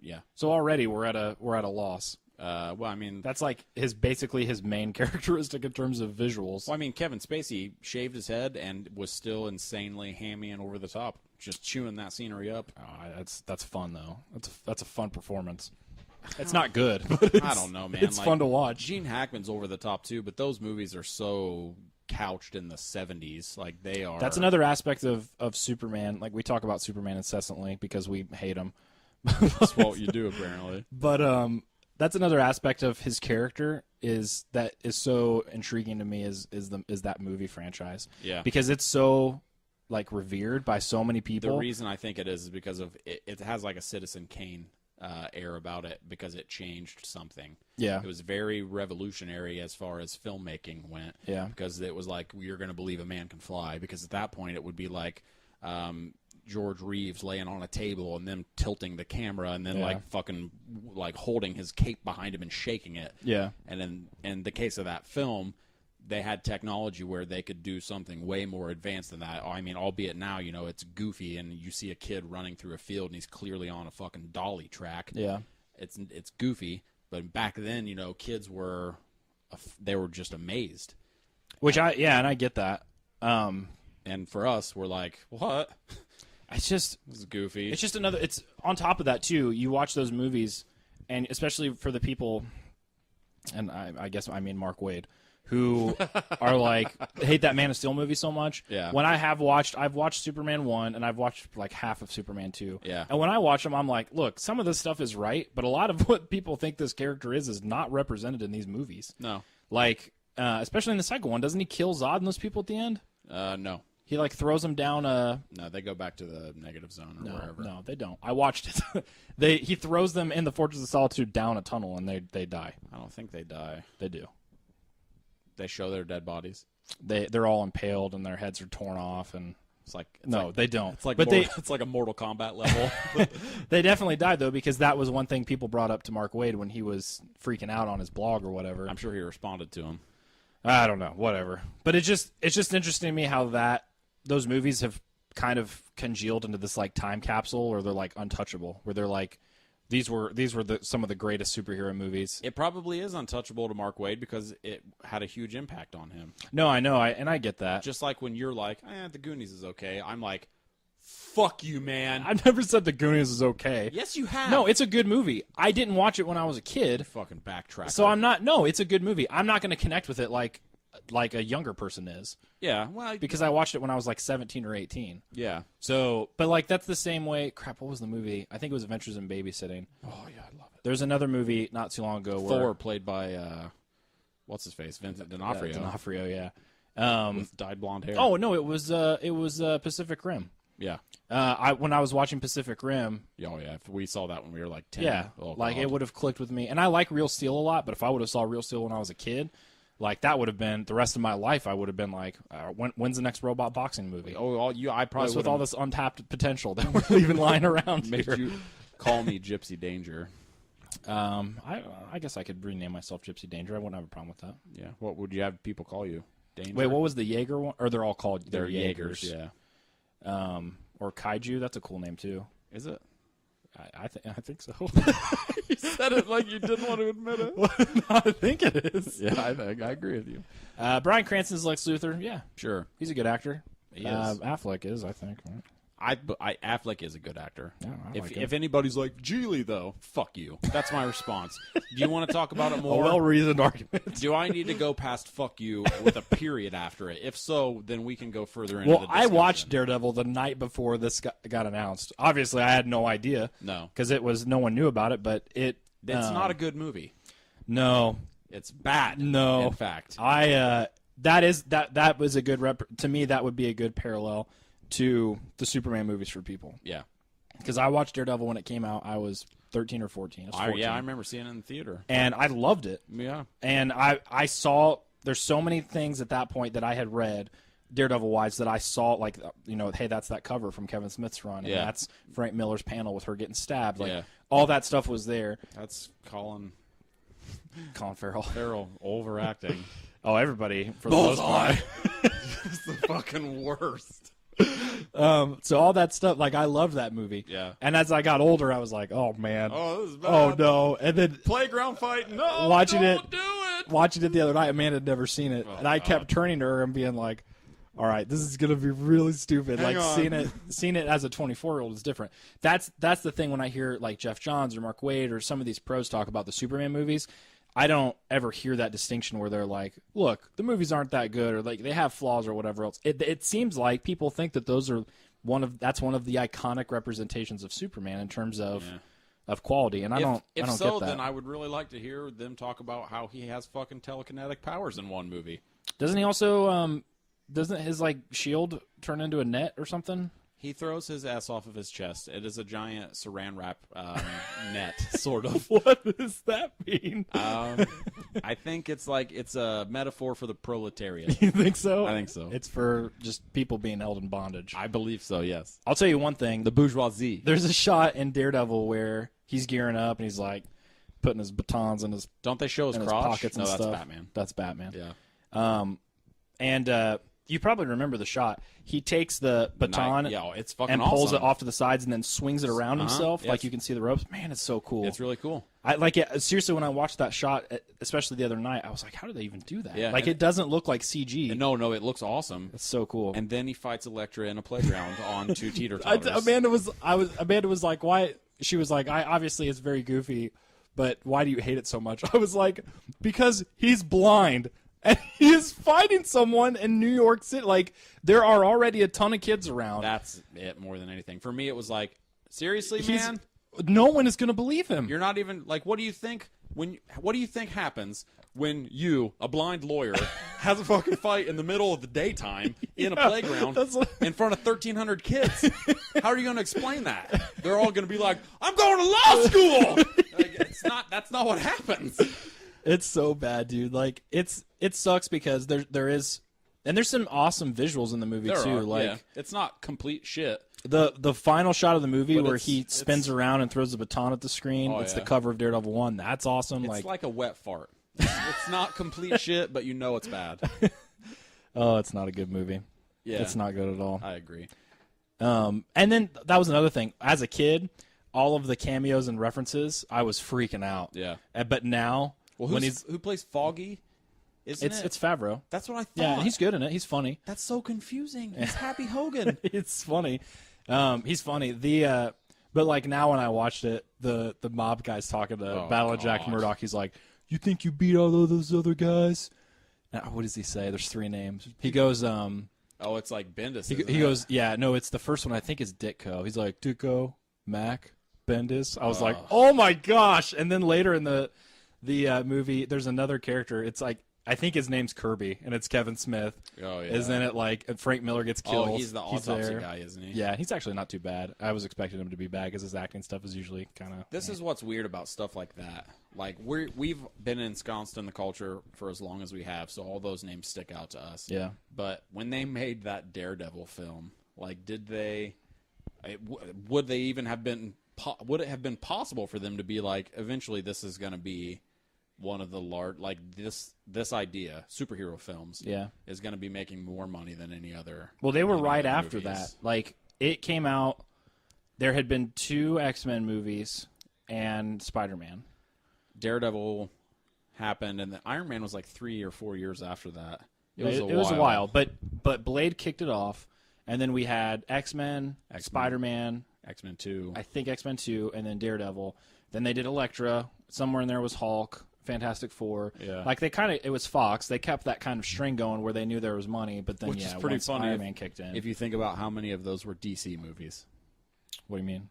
Yeah. So already we're at a loss. Well, I mean, that's like basically his main characteristic in terms of visuals. Well, I mean, Kevin Spacey shaved his head and was still insanely hammy and over the top, just chewing that scenery up. Oh, that's fun though. That's a fun performance. It's not good, but I don't know, man. It's fun to watch. Gene Hackman's over the top too, but those movies are so couched in the 70s. Like, they are. That's another aspect of Superman. Like, we talk about Superman incessantly because we hate him. That's what you do, apparently. But that's another aspect of his character is so intriguing to me is that movie franchise. Yeah. Because it's so like revered by so many people. The reason I think it is because of it has like a Citizen Kane air about it because it changed something. Yeah. It was very revolutionary as far as filmmaking went. Yeah. Because it was like, you're going to believe a man can fly. Because at that point, it would be like George Reeves laying on a table and then tilting the camera and then like fucking like holding his cape behind him and shaking it. Yeah. And then in the case of that film, they had technology where they could do something way more advanced than that. I mean, albeit now, you know, it's goofy and you see a kid running through a field and he's clearly on a fucking dolly track. Yeah. It's goofy, but back then, you know, kids were just amazed. Which and I get that. And for us, we're like, what? It's just This is goofy. It's just another. It's on top of that too. You watch those movies, and especially for the people, and I guess I mean Mark Waid, who are like hate that Man of Steel movie so much. Yeah. When I've watched Superman 1 and I've watched like half of Superman 2. Yeah. And when I watch them, I'm like, look, some of this stuff is right, but a lot of what people think this character is not represented in these movies. No. Like, especially in the second one, doesn't he kill Zod and those people at the end? No. He like throws them down a. No, they go back to the negative zone or wherever. No, they don't. I watched it. He throws them in the Fortress of Solitude down a tunnel and they die. I don't think they die. They do. They show their dead bodies. They're all impaled and their heads are torn off and they don't. It's like it's like a Mortal Kombat level. They definitely died though because that was one thing people brought up to Mark Waid when he was freaking out on his blog or whatever. I'm sure he responded to him. I don't know, whatever. But it's just interesting to me how those movies have kind of congealed into this like time capsule where they're like untouchable, where they're like these were some of the greatest superhero movies. It probably is untouchable to Mark Waid because it had a huge impact on him. No, I know, and I get that. Just like when you're like, The Goonies is okay. I'm like, fuck you, man. I've never said The Goonies is okay. Yes, you have. No, it's a good movie. I didn't watch it when I was a kid. Fucking backtrack. So I'm not. No, it's a good movie. I'm not going to connect with it like a younger person is. Yeah, well, because I watched it when I was like 17 or 18. Yeah. So, but like that's the same way. Crap, what was the movie? I think it was Adventures in Babysitting. Oh yeah, I love it. There's another movie not too long ago where Thor, played by what's his face, Vincent D'Onofrio. D'Onofrio, yeah. With dyed blonde hair. Oh no, it was Pacific Rim. Yeah. When I was watching Pacific Rim. Oh yeah, if we saw that when we were like 10. Yeah, like it would have clicked with me. And I like Real Steel a lot, but if I would have saw Real Steel when I was a kid. Like that would have been the rest of my life. I would have been like, when's the next robot boxing movie? I probably with all this untapped potential that we're leaving lying around. Made you call me Gypsy Danger. I guess I could rename myself Gypsy Danger. I wouldn't have a problem with that. Yeah. What would you have people call you? Danger? Wait, what was the Jaeger one? Or they're all called? They're Jaegers. Yeah. Or Kaiju. That's a cool name too. Is it? I think so. You said it like you didn't want to admit it. I think it is. Yeah, I agree with you. Bryan Cranston's Lex Luthor. Yeah, sure. He's a good actor. He is. Affleck is, I think. Right? Affleck is a good actor. Yeah, if anybody's like Geely though, fuck you. That's my response. Do you want to talk about it more? A well-reasoned argument. Do I need to go past fuck you with a period after it? If so, then we can go further into the discussion. I watched Daredevil the night before this got announced. Obviously, I had no idea. No, because no one knew about it. But it's not a good movie. No, it's bad. No, in fact, that was a good to me. That would be a good parallel to the Superman movies for people. Yeah. Because I watched Daredevil when it came out. I was 13 or 14. I remember seeing it in the theater. And I loved it. Yeah. And I saw, there's so many things at that point that I had read, Daredevil-wise, that I saw, like, hey, that's that cover from Kevin Smith's run. And that's Frank Miller's panel with her getting stabbed. Like, all that stuff was there. That's Colin Farrell. Farrell overacting. Oh, everybody, for the most part. It's the fucking worst. So all that stuff, like I loved that movie. Yeah. And as I got older, I was like, oh man. Oh, this is bad. Oh no. And then playground fight. No. Watching don't do it. Watching it the other night, Amanda had never seen it, and I kept turning to her and being like, all right, this is gonna be really stupid. Hang like seeing it as a 24-year-old is different. That's the thing when I hear like Jeff Johns or Mark Waid or some of these pros talk about the Superman movies. I don't ever hear that distinction where they're like, look, the movies aren't that good, or like they have flaws or whatever else. It seems like people think that those are one of the iconic representations of Superman in terms of quality, and I don't get that. Then I would really like to hear them talk about how he has fucking telekinetic powers in one movie. Doesn't he also doesn't his like shield turn into a net or something? He throws his ass off of his chest. It is a giant saran wrap net, sort of. What does that mean? I think it's a metaphor for the proletariat. You think so? I think so. It's for just people being held in bondage. I believe so, yes. I'll tell you one thing. The bourgeoisie. There's a shot in Daredevil where he's gearing up and he's like putting his batons in his Don't they show his crotch? pockets and no, stuff. that's Batman. That's Batman. Yeah. And you probably remember the shot. He takes the baton it's fucking and pulls awesome. it off to the sides and then swings it around himself yes. like you can see the ropes. Man, it's so cool. It's really cool. I like it. Seriously, when I watched that shot, especially the other night, I was like, how did they even do that? Yeah, like, it doesn't look like CG. No, it looks awesome. It's so cool. And then he fights Elektra in a playground on two teeter-totters. Amanda was like, why? She was like, obviously it's very goofy, but why do you hate it so much? I was like, because he's blind. And he is fighting someone in New York City. Like, there are already a ton of kids around. That's it more than anything. For me, it was like, seriously, man? No one is going to believe him. You're not even, like, what do you think happens when you, a blind lawyer, has a fucking fight in the middle of the daytime in a playground in front of 1,300 kids? How are you going to explain that? They're all going to be like, I'm going to law school! Like, that's not what happens. It's so bad, dude. Like, it sucks because there's some awesome visuals in the movie too. Like, it's not complete shit. The final shot of the movie where he spins around and throws the baton at the screen. It's the cover of Daredevil 1. That's awesome. It's like a wet fart. It's not complete shit, but you know it's bad. Oh, it's not a good movie. Yeah, it's not good at all. I agree. And then that was another thing. As a kid, all of the cameos and references, I was freaking out. Yeah. But now, well, who plays Foggy? It's Favreau. That's what I thought. Yeah, and he's good in it. He's funny. That's so confusing. He's Happy Hogan. It's funny. He's funny. But like now when I watched it, the mob guy's talking to Battle of Jack Murdoch. He's like, "You think you beat all of those other guys?" What does he say? There's 3 names. He goes, it's like Bendis. He goes, yeah, no, it's the first one. I think is Ditko. He's like, Ditko, Mac, Bendis. I was like, oh my gosh! And then later in the movie, there's another character. It's like, I think his name's Kirby, and it's Kevin Smith. Oh, yeah. Isn't it like Frank Miller gets killed? Oh, he's the autopsy guy, isn't he? Yeah, he's actually not too bad. I was expecting him to be bad because his acting stuff is usually kind of... This is what's weird about stuff like that. Like, we've been ensconced in the culture for as long as we have, so all those names stick out to us. Yeah. But when they made that Daredevil film, like, would they even have been... Would it have been possible for them to be like, eventually this is going to be one of the large, like this idea, superhero films, is going to be making more money than any other. Well, they were right after movies. that. Like, it came out, there had been 2 X-Men movies and Spider-Man. Daredevil happened, and then Iron Man was like 3 or 4 years after that. It was a while, but Blade kicked it off, and then we had X-Men, Spider-Man, X-Men 2. I think X-Men 2, and then Daredevil. Then they did Elektra. Somewhere in there was Hulk, Fantastic Four. Yeah. Like, it was Fox. They kept that kind of string going where they knew there was money, but then, Which is pretty funny Spider-Man kicked in. If you think about how many of those were DC movies. What do you mean?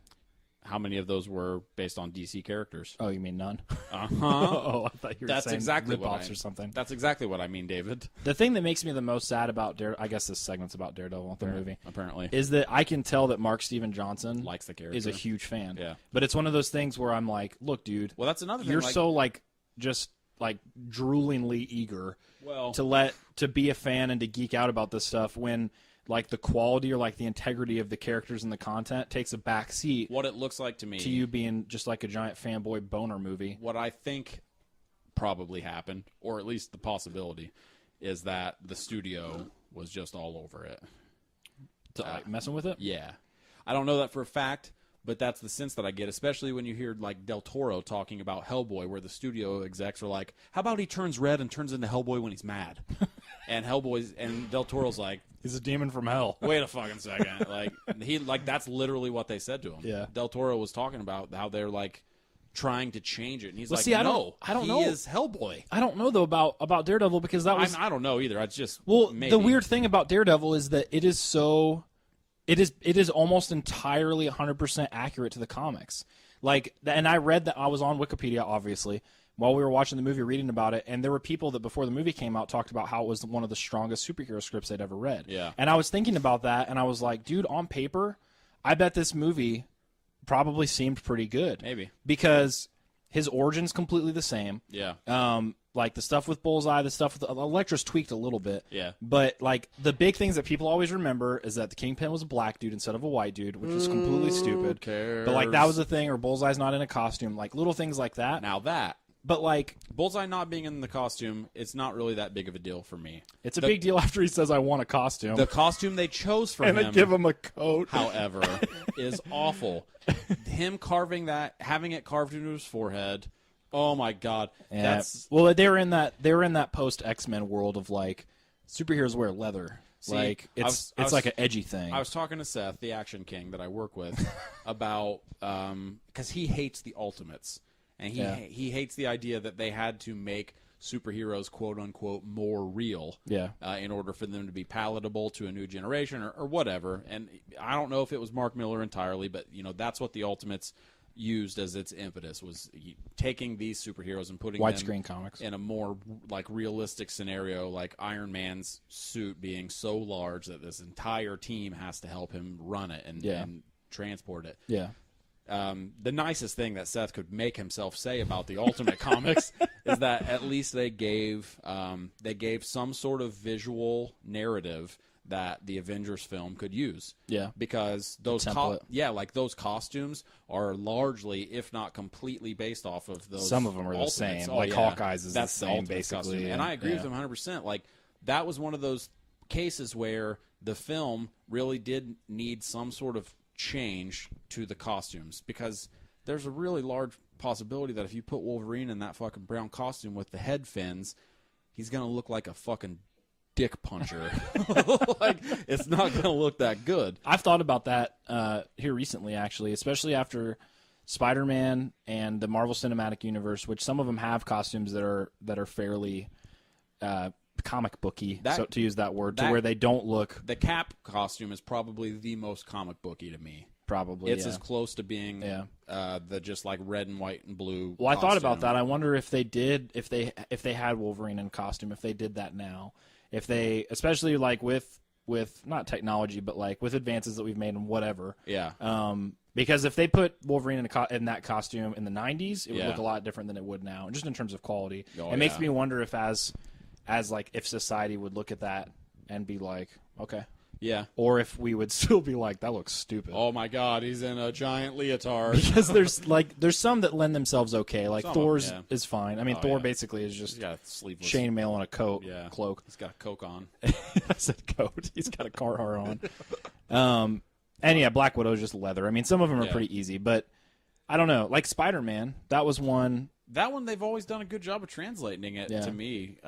How many of those were based on DC characters? Oh, you mean none? Uh-huh. Oh, I thought you were That's saying exactly rip-offs or something. That's exactly what I mean, David. The thing that makes me the most sad about I guess this segment's about Daredevil, the movie. Apparently. Is that I can tell that Mark Steven Johnson likes the character. Is a huge fan. Yeah. But it's one of those things where I'm like, look, dude. Well, that's another thing. You're so, like, just, like, droolingly eager well, to be a fan and to geek out about this stuff when, like, the quality or, like, the integrity of the characters and the content takes a back seat. What it looks like to me. To you being just like a giant fanboy boner movie. What I think probably happened, or at least the possibility, is that the studio was just all over it. Like, messing with it? Yeah. I don't know that for a fact, but that's the sense that I get, especially when you hear, like, Del Toro talking about Hellboy, where the studio execs are like, how about he turns red and turns into Hellboy when he's mad? And Del Toro's like, he's a demon from hell. Wait a fucking second. That's literally what they said to him. Yeah. Del Toro was talking about how they're like, trying to change it. And he's I don't know. He is Hellboy. I don't know though about Daredevil because that was. I don't know either. It's just the weird thing about Daredevil is that it is so. It is almost entirely 100% accurate to the comics. Like, and I read that I was on Wikipedia obviously while we were watching the movie, reading about it, and there were people that before the movie came out talked about how it was one of the strongest superhero scripts they'd ever read. Yeah. And I was thinking about that, and I was like, dude, on paper, I bet this movie probably seemed pretty good. Maybe. Because his origin's completely the same. Yeah. Like the stuff with Bullseye, the stuff with Elektra's tweaked a little bit. Yeah. But like the big things that people always remember is that the Kingpin was a black dude instead of a white dude, which was completely stupid. Cares? But like that was the thing, or Bullseye's not in a costume, like little things like that. Now that. But like Bullseye not being in the costume, it's not really that big of a deal for me. It's a big deal after he says, "I want a costume." The costume they chose for him, and they give him a coat. However, is awful. Him carving that, having it carved into his forehead. Oh my God! Yeah. Well, they were in that post X-Men world of like superheroes wear leather. See, like it's like an edgy thing. I was talking to Seth, the Action King that I work with, about because he hates the Ultimates. And he hates the idea that they had to make superheroes, quote unquote, more real, in order for them to be palatable to a new generation or whatever. And I don't know if it was Mark Miller entirely, but that's what the Ultimates used as its impetus, was taking these superheroes and putting widescreen them comics in a more like realistic scenario, like Iron Man's suit being so large that this entire team has to help him run it and transport it. Yeah. The nicest thing that Seth could make himself say about the Ultimate Comics is that at least they gave some sort of visual narrative that the Avengers film could use. Yeah, because those like those costumes are largely, if not completely, based off of those. Some of them are Ultimates. the same. Like Hawkeye's is That's the same, basically. Costume. And I agree with him 100%. Like that was one of those cases where the film really did need some sort of change to the costumes, because there's a really large possibility that if you put Wolverine in that fucking brown costume with the head fins, he's gonna look like a fucking dick puncher. Like it's not gonna look that good. I've thought about that here recently, actually, especially after Spider-Man and the Marvel Cinematic Universe, which some of them have costumes that are fairly comic booky, so to use that word, to where they don't look. The Cap costume is probably the most comic booky to me. Probably, it's as close to being the just like red and white and blue. Well, I thought about that. I wonder if they did, if they had Wolverine in costume, if they did that now, if they, especially like with not technology, but like with advances that we've made and whatever. Yeah. Because if they put Wolverine in that costume in the 90s, it would look a lot different than it would now, just in terms of quality. It makes me wonder if as like if society would look at that and be like, okay, yeah, or if we would still be like, that looks stupid. Oh my God, he's in a giant leotard. Because there's some that lend themselves okay, like Thor's is fine. I mean, Thor basically is just chainmail and a cloak. He's got a Coke on. I said coat. He's got a Carhartt on. And Black Widow's just leather. I mean, some of them are pretty easy, but I don't know. Like Spider-Man, that was one. That one, they've always done a good job of translating it to me.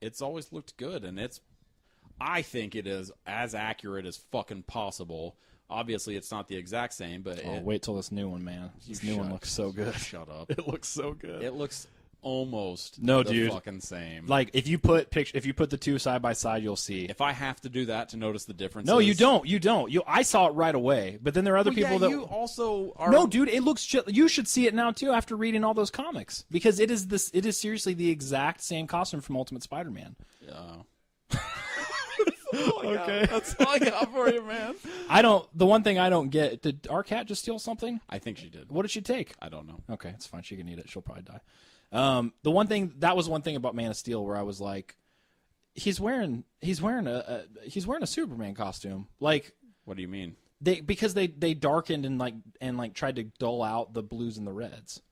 It's always looked good, and I think it is as accurate as fucking possible. Obviously, it's not the exact same, but wait till this new one, man. This new one looks so good. Shut up. It looks so good. It looks almost fucking same. Like if you put the two side by side, you'll see. If I have to do that to notice the differences. No, you don't. I saw it right away. But then there are other people that you also are. No, dude, it looks. You should see it now too after reading all those comics, because it is seriously the exact same costume from Ultimate Spider-Man. Yeah. Okay, that's all I got for you, man. The one thing I don't get, did our cat just steal something? I think she did. What did she take? I don't know. Okay, it's fine. She can eat it. She'll probably die. That was one thing about Man of Steel where I was like, he's wearing a Superman costume. Like, what do you mean? Because they darkened and tried to dull out the blues and the reds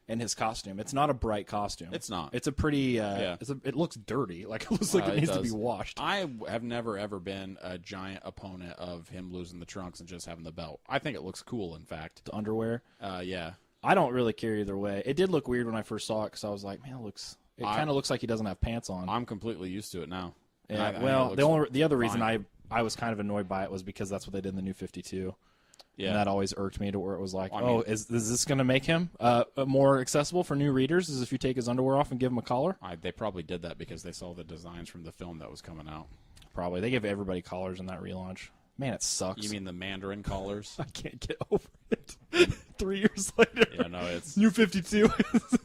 in his costume. It's not a bright costume. It's not. It's a pretty. It looks dirty. Like it looks like it needs to be washed. I have never ever been a giant opponent of him losing the trunks and just having the belt. I think it looks cool. In fact, the underwear. Yeah. I don't really care either way. It did look weird when I first saw it because I was like, man, it kind of looks like he doesn't have pants on. I'm completely used to it now. Yeah. The other reason I was kind of annoyed by it was because that's what they did in the New 52. And that always irked me to where it was like, is this going to make him more accessible for new readers? Is if you take his underwear off and give him a collar? They probably did that because they saw the designs from the film that was coming out. Probably. They gave everybody collars in that relaunch. Man, it sucks. You mean the Mandarin collars? I can't get over it. 3 years later. Yeah, no, it's New 52.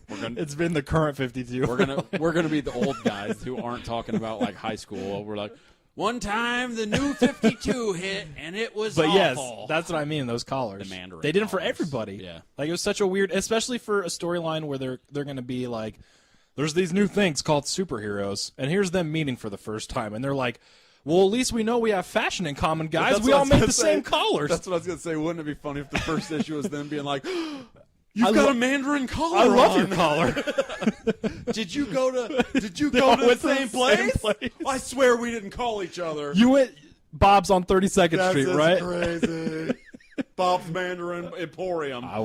It's been the current 52. We're gonna be the old guys who aren't talking about like high school. We're like, one time the new 52 hit and it was awful. Yes, that's what I mean. Those collars. The Mandarin. They did them for collars. everybody. Yeah, like it was such a weird, especially for a storyline where they're gonna be like, there's these new things called superheroes, and here's them meeting for the first time, and they're like, well, at least we know we have fashion in common, guys. We all make the same collars. That's what I was going to say. Wouldn't it be funny if the first issue was them being like, you've got a Mandarin collar I love on. your collar. Did you go to the same place? I swear we didn't call each other. You went Bob's on 32nd Street, That's right? crazy. Bob's Mandarin Emporium. I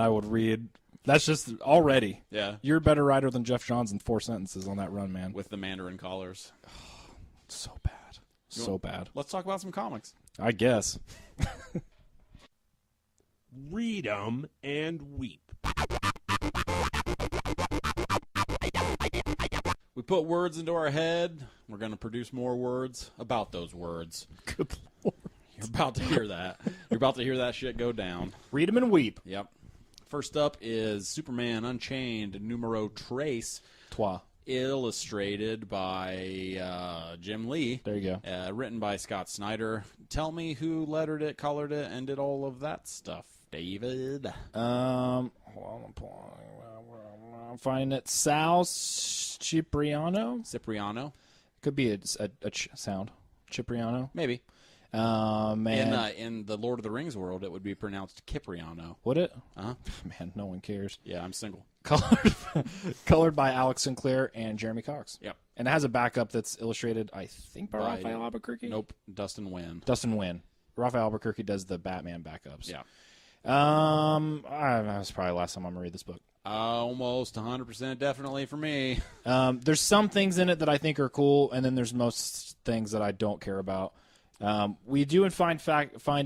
would read. That's just already. Yeah. You're a better writer than Jeff Johns in 4 sentences on that run, man. With the Mandarin collars. So bad. So bad. Let's talk about some comics. I guess. Read 'em and weep. We put words into our head. We're going to produce more words about those words. Good Lord. You're about to hear that. You're about to hear that shit go down. Read them and weep. Yep. First up is Superman Unchained numero tres. Trois. Illustrated by Jim Lee. There you go. Written by Scott Snyder. Tell me who lettered it, colored it, and did all of that stuff, David. Hold on, I'm finding it. Sal Cipriano. Could be a sound. Cipriano. Maybe. Man. In the Lord of the Rings world, it would be pronounced Cipriano. Would it? Uh-huh. Man, no one cares. Yeah, I'm single. Colored by Alex Sinclair and Jeremy Cox. Yep. And it has a backup that's illustrated, I think, by Raphael Albuquerque? Nope. Dustin Wynn. Raphael Albuquerque does the Batman backups. Yeah. That's probably the last time I'm going to read this book. Almost 100% definitely for me. There's some things in it that I think are cool, and then there's most things that I don't care about. We do find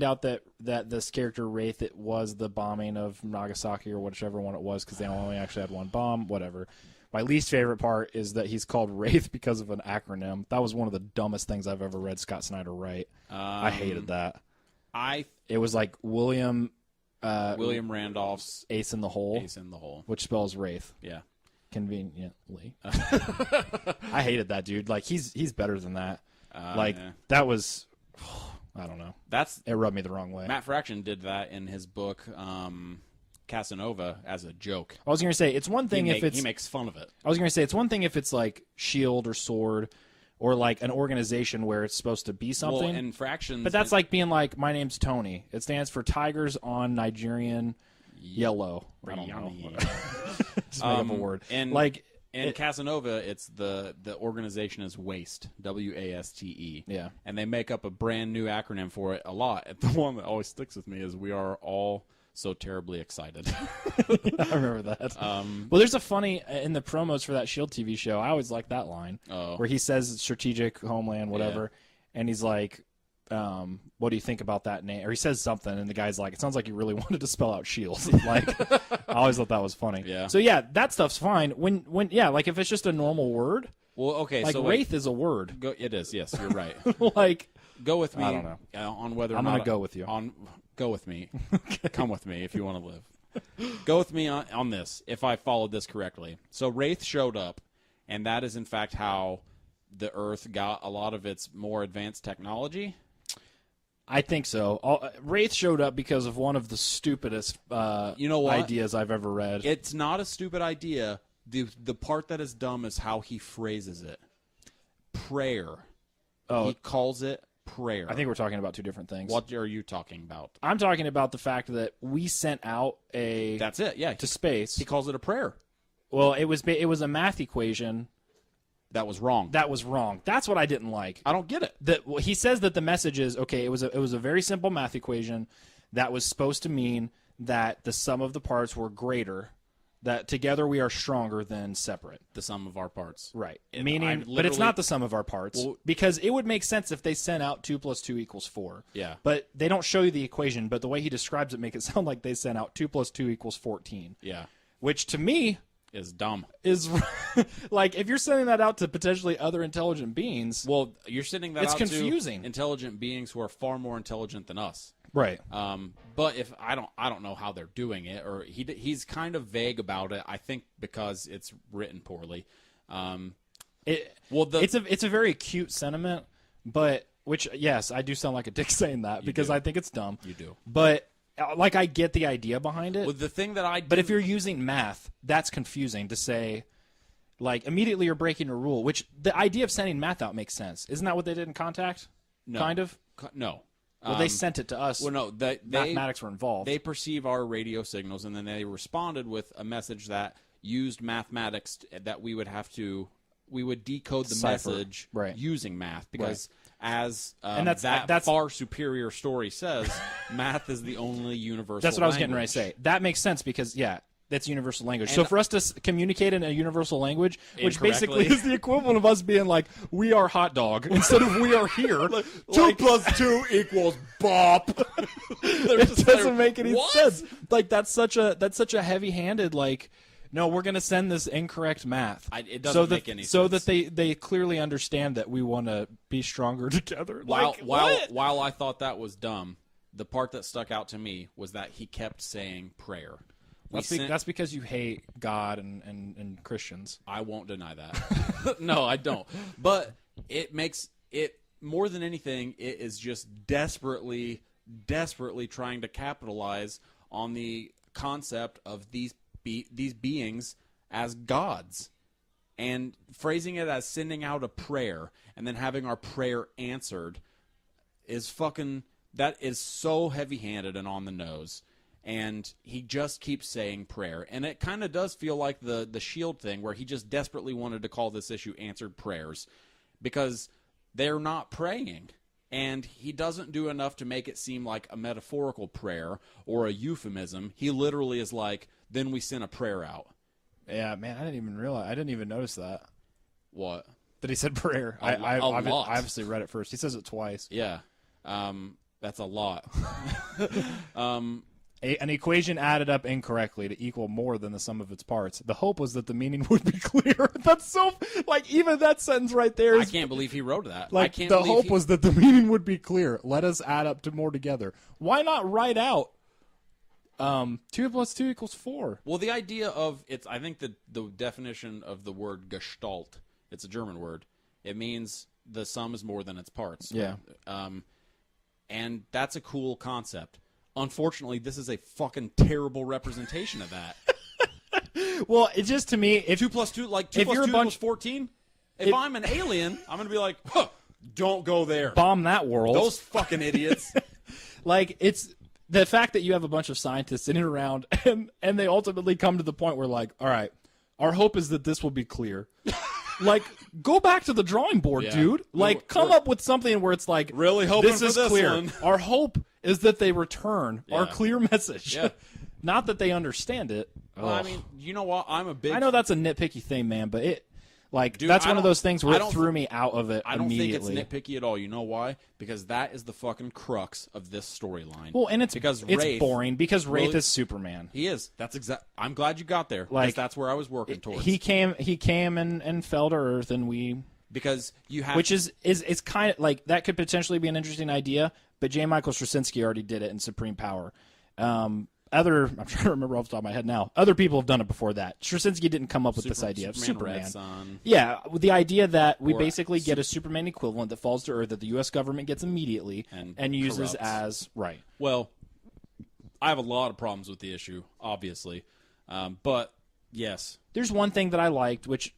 out that this character Wraith, it was the bombing of Nagasaki or whichever one it was, because they only actually had one bomb. Whatever. My least favorite part is that he's called Wraith because of an acronym. That was one of the dumbest things I've ever read Scott Snyder write. I hated that. It was like William Randolph's Ace in the Hole, which spells Wraith. Yeah. Conveniently. I hated that dude. Like he's better than that. That was. I don't know. It rubbed me the wrong way. Matt Fraction did that in his book Casanova as a joke. I was going to say it's one thing if he makes fun of it. I was going to say it's one thing if it's like Shield or Sword or like an organization where it's supposed to be something. Well, and Fractions, but that's like being like, my name's Tony. It stands for Tigers on Nigerian Yellow. I don't know. Just make up a word. And Casanova, it's the organization is WASTE, WASTE. Yeah. And they make up a brand new acronym for it a lot. The one that always sticks with me is "We are all so terribly excited." I remember that. Well, there's a funny in the promos for that Shield TV show. I always like that line where he says strategic homeland, whatever, and he's like, what do you think about that name? Or he says something, and the guy's like, it sounds like you really wanted to spell out Shield. Like, I always thought that was funny. Yeah. So yeah, that stuff's fine. When like if it's just a normal word. Well, okay. Like so Wraith is a word. It is. Yes, you're right. Like, go with me. I don't know. On whether or I'm not gonna go with you. Go with me. Come with me if you want to live. Go with me on this. If I followed this correctly, so Wraith showed up, and that is in fact how the Earth got a lot of its more advanced technology. I think so. Wraith showed up because of one of the stupidest ideas I've ever read. It's not a stupid idea. The part that is dumb is how he phrases it. Prayer. Oh. He calls it prayer. I think we're talking about two different things. What are you talking about? I'm talking about the fact that we sent out That's it, yeah. to space. He calls it a prayer. Well, it was a math equation. That was wrong. That's what I didn't like. I don't get it. He says that the message is, okay, it was a very simple math equation that was supposed to mean that the sum of the parts were greater that together we are stronger than separate. The sum of our parts. Right. Meaning, but it's not the sum of our parts, because it would make sense if they sent out 2 + 2 = 4. Yeah. But they don't show you the equation, but the way he describes it make it sound like they sent out 2 + 2 = 14. Yeah. Which to me is dumb. Is like, if you're sending that out to potentially other intelligent beings, well, you're sending that out confusing. to intelligent beings who are far more intelligent than us. Right. But if I don't know how they're doing it, or he's kind of vague about it. I think because it's written poorly. It's a very cute sentiment, but which, yes, I do sound like a dick saying that because I think it's dumb. You do. But like, I get the idea behind it. Well, the thing that but if you're using math, that's confusing to say. Like, immediately you're breaking a rule, which the idea of sending math out makes sense. Isn't that what they did in Contact? No. Kind of. No. Well, they sent it to us. Well, no, mathematics were involved. They perceive our radio signals, and then they responded with a message that used mathematics that we would decode the message using math, because as that far superior story says, math is the only universal That's what language. I was getting ready to say. That makes sense because, that's universal language. So for us to communicate in a universal languge, which basically is the equivalent of us being like, we are hot dog, instead of we are here. 2 + 2 = bop. It doesn't make any sense. Like, that's such a heavy-handed, like, no, we're going to send this incorrect math. It doesn't make any sense. So that they clearly understand that we want to be stronger together. While I thought that was dumb, the part that stuck out to me was that he kept saying prayer. That's because you hate God and Christians. I won't deny that. No, I don't. But it makes it, more than anything, it is just desperately trying to capitalize on the concept of these beings as gods, and phrasing it as sending out a prayer and then having our prayer answered is that is so heavy-handed and on the nose. And he just keeps saying prayer. And it kind of does feel like the S.H.I.E.L.D. thing, where he just desperately wanted to call this issue Answered Prayers, because they're not praying. And he doesn't do enough to make it seem like a metaphorical prayer or a euphemism. He literally is like, then we sent a prayer out. Yeah, man, I didn't even notice that. What? That he said prayer. I obviously read it first. He says it twice. Yeah. That's a lot. An equation added up incorrectly to equal more than the sum of its parts. The hope was that the meaning would be clear. That's so, like, even that sentence right there is, I can't believe he wrote that. Like, the hope was that the meaning would be clear. Let us add up to more together. Why not write out 2 + 2 = 4? Well, the idea of I think the definition of the word Gestalt, it's a German word. It means the sum is more than its parts. Yeah. And that's a cool concept. Unfortunately, this is a fucking terrible representation of that. Well, it just, to me, if 2 + 2, like 2 + 2 = 14. If I'm an alien, I'm gonna be like, huh, don't go there. Bomb that world. Those fucking idiots. Like, it's the fact that you have a bunch of scientists sitting around and they ultimately come to the point where, like, all right, our hope is that this will be clear. Like, go back to the drawing board, dude. Like, come up with something where it's like, really hoping this for is this clear. one. Our hope is that they return our clear message. Yeah. Not that they understand it. Well, I mean, you know what? I know that's a nitpicky thing, man, but Dude, that's one of those things where it threw me out of it immediately. think it's nitpicky at all. You know why? Because that is the fucking crux of this storyline. Well, and it's Wraith, boring because Wraith is Superman. He is. That's I'm glad you got there. Like, that's where I was working towards. He came and fell to Earth, and because you have, which is kind of like, that could potentially be an interesting idea. But J. Michael Straczynski already did it in Supreme Power. I'm trying to remember off the top of my head now. Other people have done it before that. Straczynski didn't come up with this idea of Superman. Red Son. Yeah, the idea that we basically get a Superman equivalent that falls to Earth that the U.S. government gets immediately and uses as right. Well, I have a lot of problems with the issue, obviously, but yes, there's one thing that I liked, which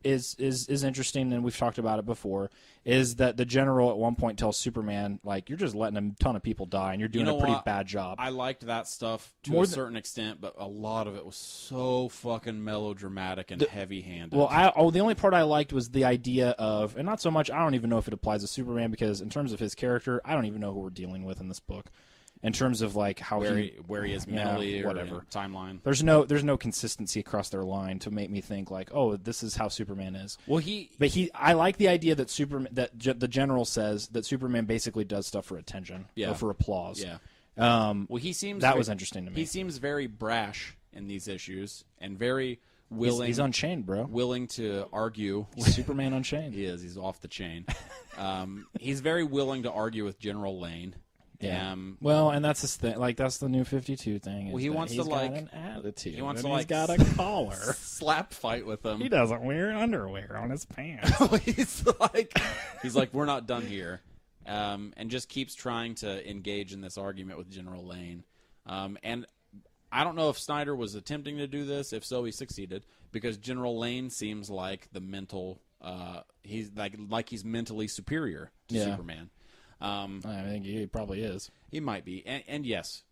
is interesting, and we've talked about it before, is that the general at one point tells Superman, like, you're just letting a ton of people die, and you're doing a pretty bad job. I liked that stuff to a certain extent, but a lot of it was so fucking melodramatic and heavy-handed. Well, the only part I liked was the idea of, and not so much, I don't even know if it applies to Superman, because in terms of his character, I don't even know who we're dealing with in this book. in terms of like how where he is mentally or whatever timeline. There's no consistency across their line to make me think like, oh, this is how Superman is. Well, I like the idea that the general says that Superman basically does stuff for attention or for applause. Yeah. Well, that was interesting to me. He seems very brash in these issues and very willing. He's unchained, bro. Willing to argue. He's Superman unchained. He is. He's off the chain. He's very willing to argue with General Lane. Yeah. Well, and that's his thing. Like that's the new 52 thing. Well, he wants to got an attitude. He wants to he's got a collar. Slap fight with him. He doesn't wear underwear on his pants. he's like, we're not done here, and just keeps trying to engage in this argument with General Lane. And I don't know if Snyder was attempting to do this. If so, he succeeded because General Lane seems like the mental. He's like he's mentally superior to Superman. I think he probably is. He might be. And yes,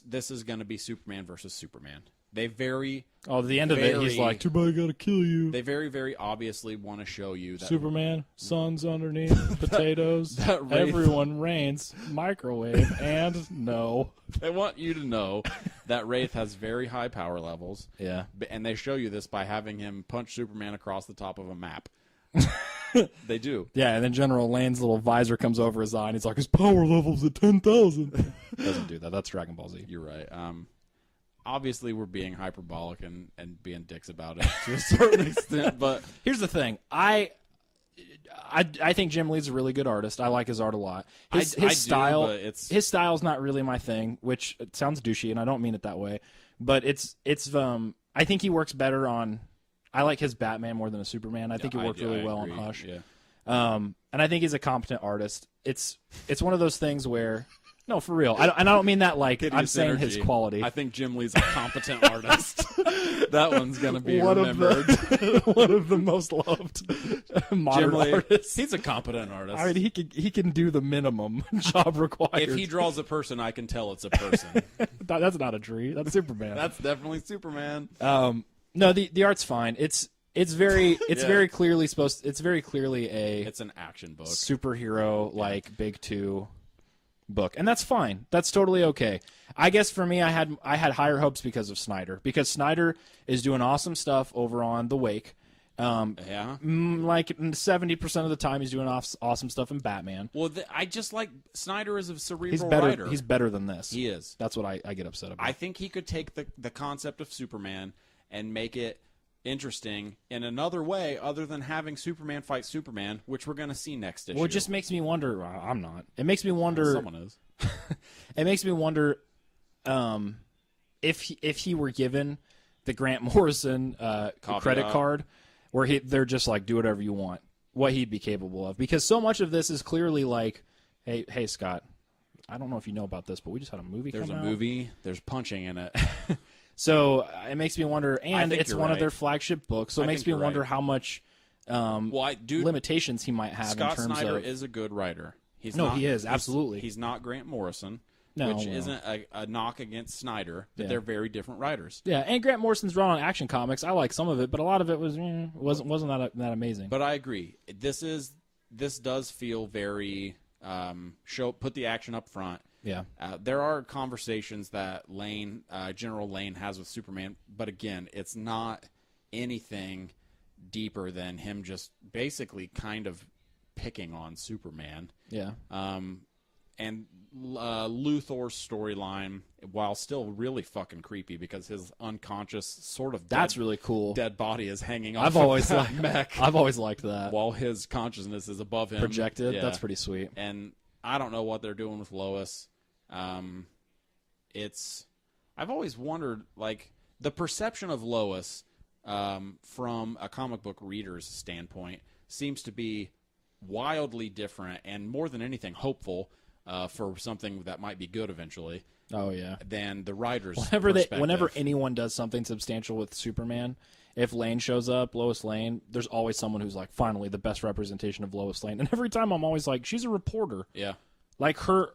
this is going to be Superman versus Superman. They very... Oh, at the end of it, he's like, too bad I gotta kill you. They very, very obviously want to show you that... Superman, sun's underneath, potatoes, everyone reigns, microwave, and no. They want you to know that Wraith has very high power levels. Yeah. And they show you this by having him punch Superman across the top of a map. They do. Yeah, and then General Lane's little visor comes over his eye, and he's like, his power level's at 10,000. Doesn't do that. That's Dragon Ball Z. You're right. Obviously, we're being hyperbolic and being dicks about it to a certain extent, but... Here's the thing. I think Jim Lee's a really good artist. I like his art a lot. His style, his style's not really my thing, which it sounds douchey, and I don't mean it that way. But I think he works better on... I like his Batman more than a Superman. I think he worked really well on Hush. Yeah. And I think he's a competent artist. It's one of those things where, no, for real. I don't mean that like Hideous I'm saying Energy. His quality. I think Jim Lee's a competent artist. That one's going to be remembered. One of the most loved modern artists. He's a competent artist. I mean, he can do the minimum job required. If he draws a person, I can tell it's a person. That's not a tree. That's Superman. That's definitely Superman. No, the art's fine. It's very clearly it's very clearly it's an action book. Superhero like Big Two book. And that's fine. That's totally okay. I guess for me I had higher hopes because of Snyder. Because Snyder is doing awesome stuff over on The Wake. Like 70% of the time he's doing awesome stuff in Batman. Well, I just like Snyder as a cerebral writer. He's better than this. He is. That's what I get upset about. I think he could take the concept of Superman and make it interesting in another way other than having Superman fight Superman, which we're going to see next issue. Well, it just makes me wonder. I'm not. It makes me wonder. Someone is. It makes me wonder if he were given the Grant Morrison credit card, where they're just like, do whatever you want, what he'd be capable of. Because so much of this is clearly like, hey Scott, I don't know if you know about this, but we just had a movie come out. There's a movie. There's punching in it. So it makes me wonder, and it's one of their flagship books, so it makes me wonder how much limitations he might have Scott in terms Snyder of... is a good writer. He is, absolutely. He's not Grant Morrison, which isn't a knock against Snyder, but they're very different writers. Yeah, and Grant Morrison's drawn on Action Comics. I like some of it, but a lot of it wasn't that amazing. But I agree. This does feel very put the action up front. Yeah. There are conversations that General Lane has with Superman, but again, it's not anything deeper than him just basically kind of picking on Superman. Yeah. And Luthor's storyline, while still really fucking creepy because his unconscious sort of really cool dead body is hanging off mech. I've always liked that. While his consciousness is above him. Projected. Yeah. That's pretty sweet. And I don't know what they're doing with Lois. I've always wondered, like, the perception of Lois from a comic book reader's standpoint seems to be wildly different and more than anything hopeful for something that might be good eventually. Oh yeah. Than the writer's whenever anyone does something substantial with Superman, if Lane shows up, Lois Lane, there's always someone who's like, finally, the best representation of Lois Lane. And every time I'm always like, she's a reporter. Yeah. Like her,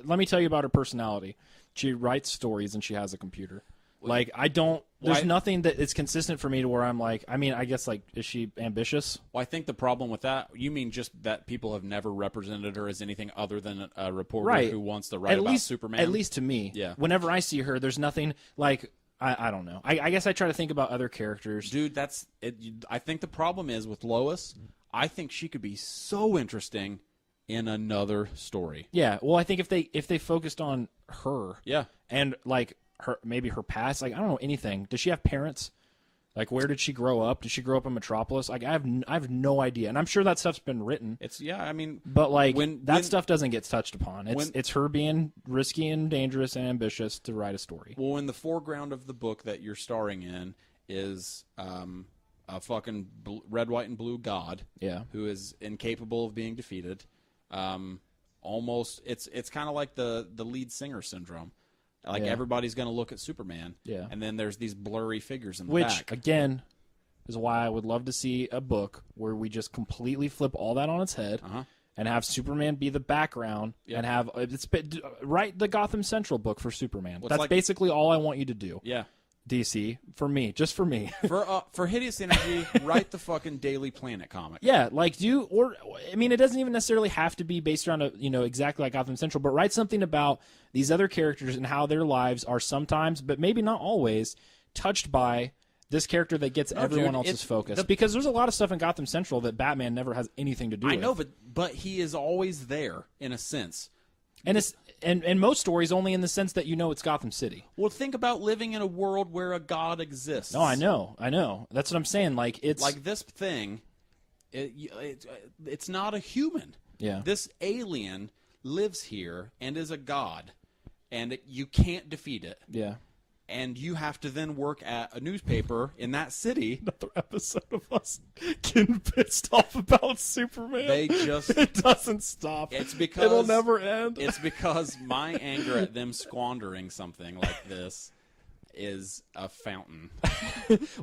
let me tell you about her personality. She writes stories and she has a computer. Like, I don't. There's nothing that is consistent for me to where I'm like. I mean, I guess like, is she ambitious? Well, I think the problem with that, you mean just that people have never represented her as anything other than a reporter who wants to write about Superman. At least to me. Yeah. Whenever I see her, there's nothing like. I don't know. I guess I try to think about other characters. Dude, that's it. I think the problem is with Lois. I think she could be so interesting in another story. Yeah. Well, I think if they focused on her. Yeah. And like maybe her past. Like, I don't know anything. Does she have parents? Like, where did she grow up? Did she grow up in Metropolis? Like, I have no idea, and I'm sure that stuff's been written. But like when stuff doesn't get touched upon. It's her being risky and dangerous and ambitious to write a story. Well, in the foreground of the book that you're starring in is a fucking red, white, and blue god. Yeah. Who is incapable of being defeated. Almost, it's kind of like the lead singer syndrome. Like, everybody's going to look at Superman, and then there's these blurry figures in the back. Which, again, is why I would love to see a book where we just completely flip all that on its head and have Superman be the background and have write the Gotham Central book for Superman. That's basically all I want you to do. Yeah. DC, just for me. For Hideous Energy, write the fucking Daily Planet comic. Yeah, like it doesn't even necessarily have to be based around exactly like Gotham Central, but write something about these other characters and how their lives are sometimes, but maybe not always, touched by this character that gets everyone else's focus. Because there's a lot of stuff in Gotham Central that Batman never has anything to do with. I know, but he is always there in a sense. And it's and most stories only in the sense that it's Gotham City. Well, think about living in a world where a god exists. No, I know. That's what I'm saying. Like, it's like this thing. It's not a human. Yeah. This alien lives here and is a god, and you can't defeat it. Yeah. And you have to then work at a newspaper in that city. Another episode of us getting pissed off about Superman. It doesn't stop. It's because it'll never end. It's because my anger at them squandering something like this is a fountain.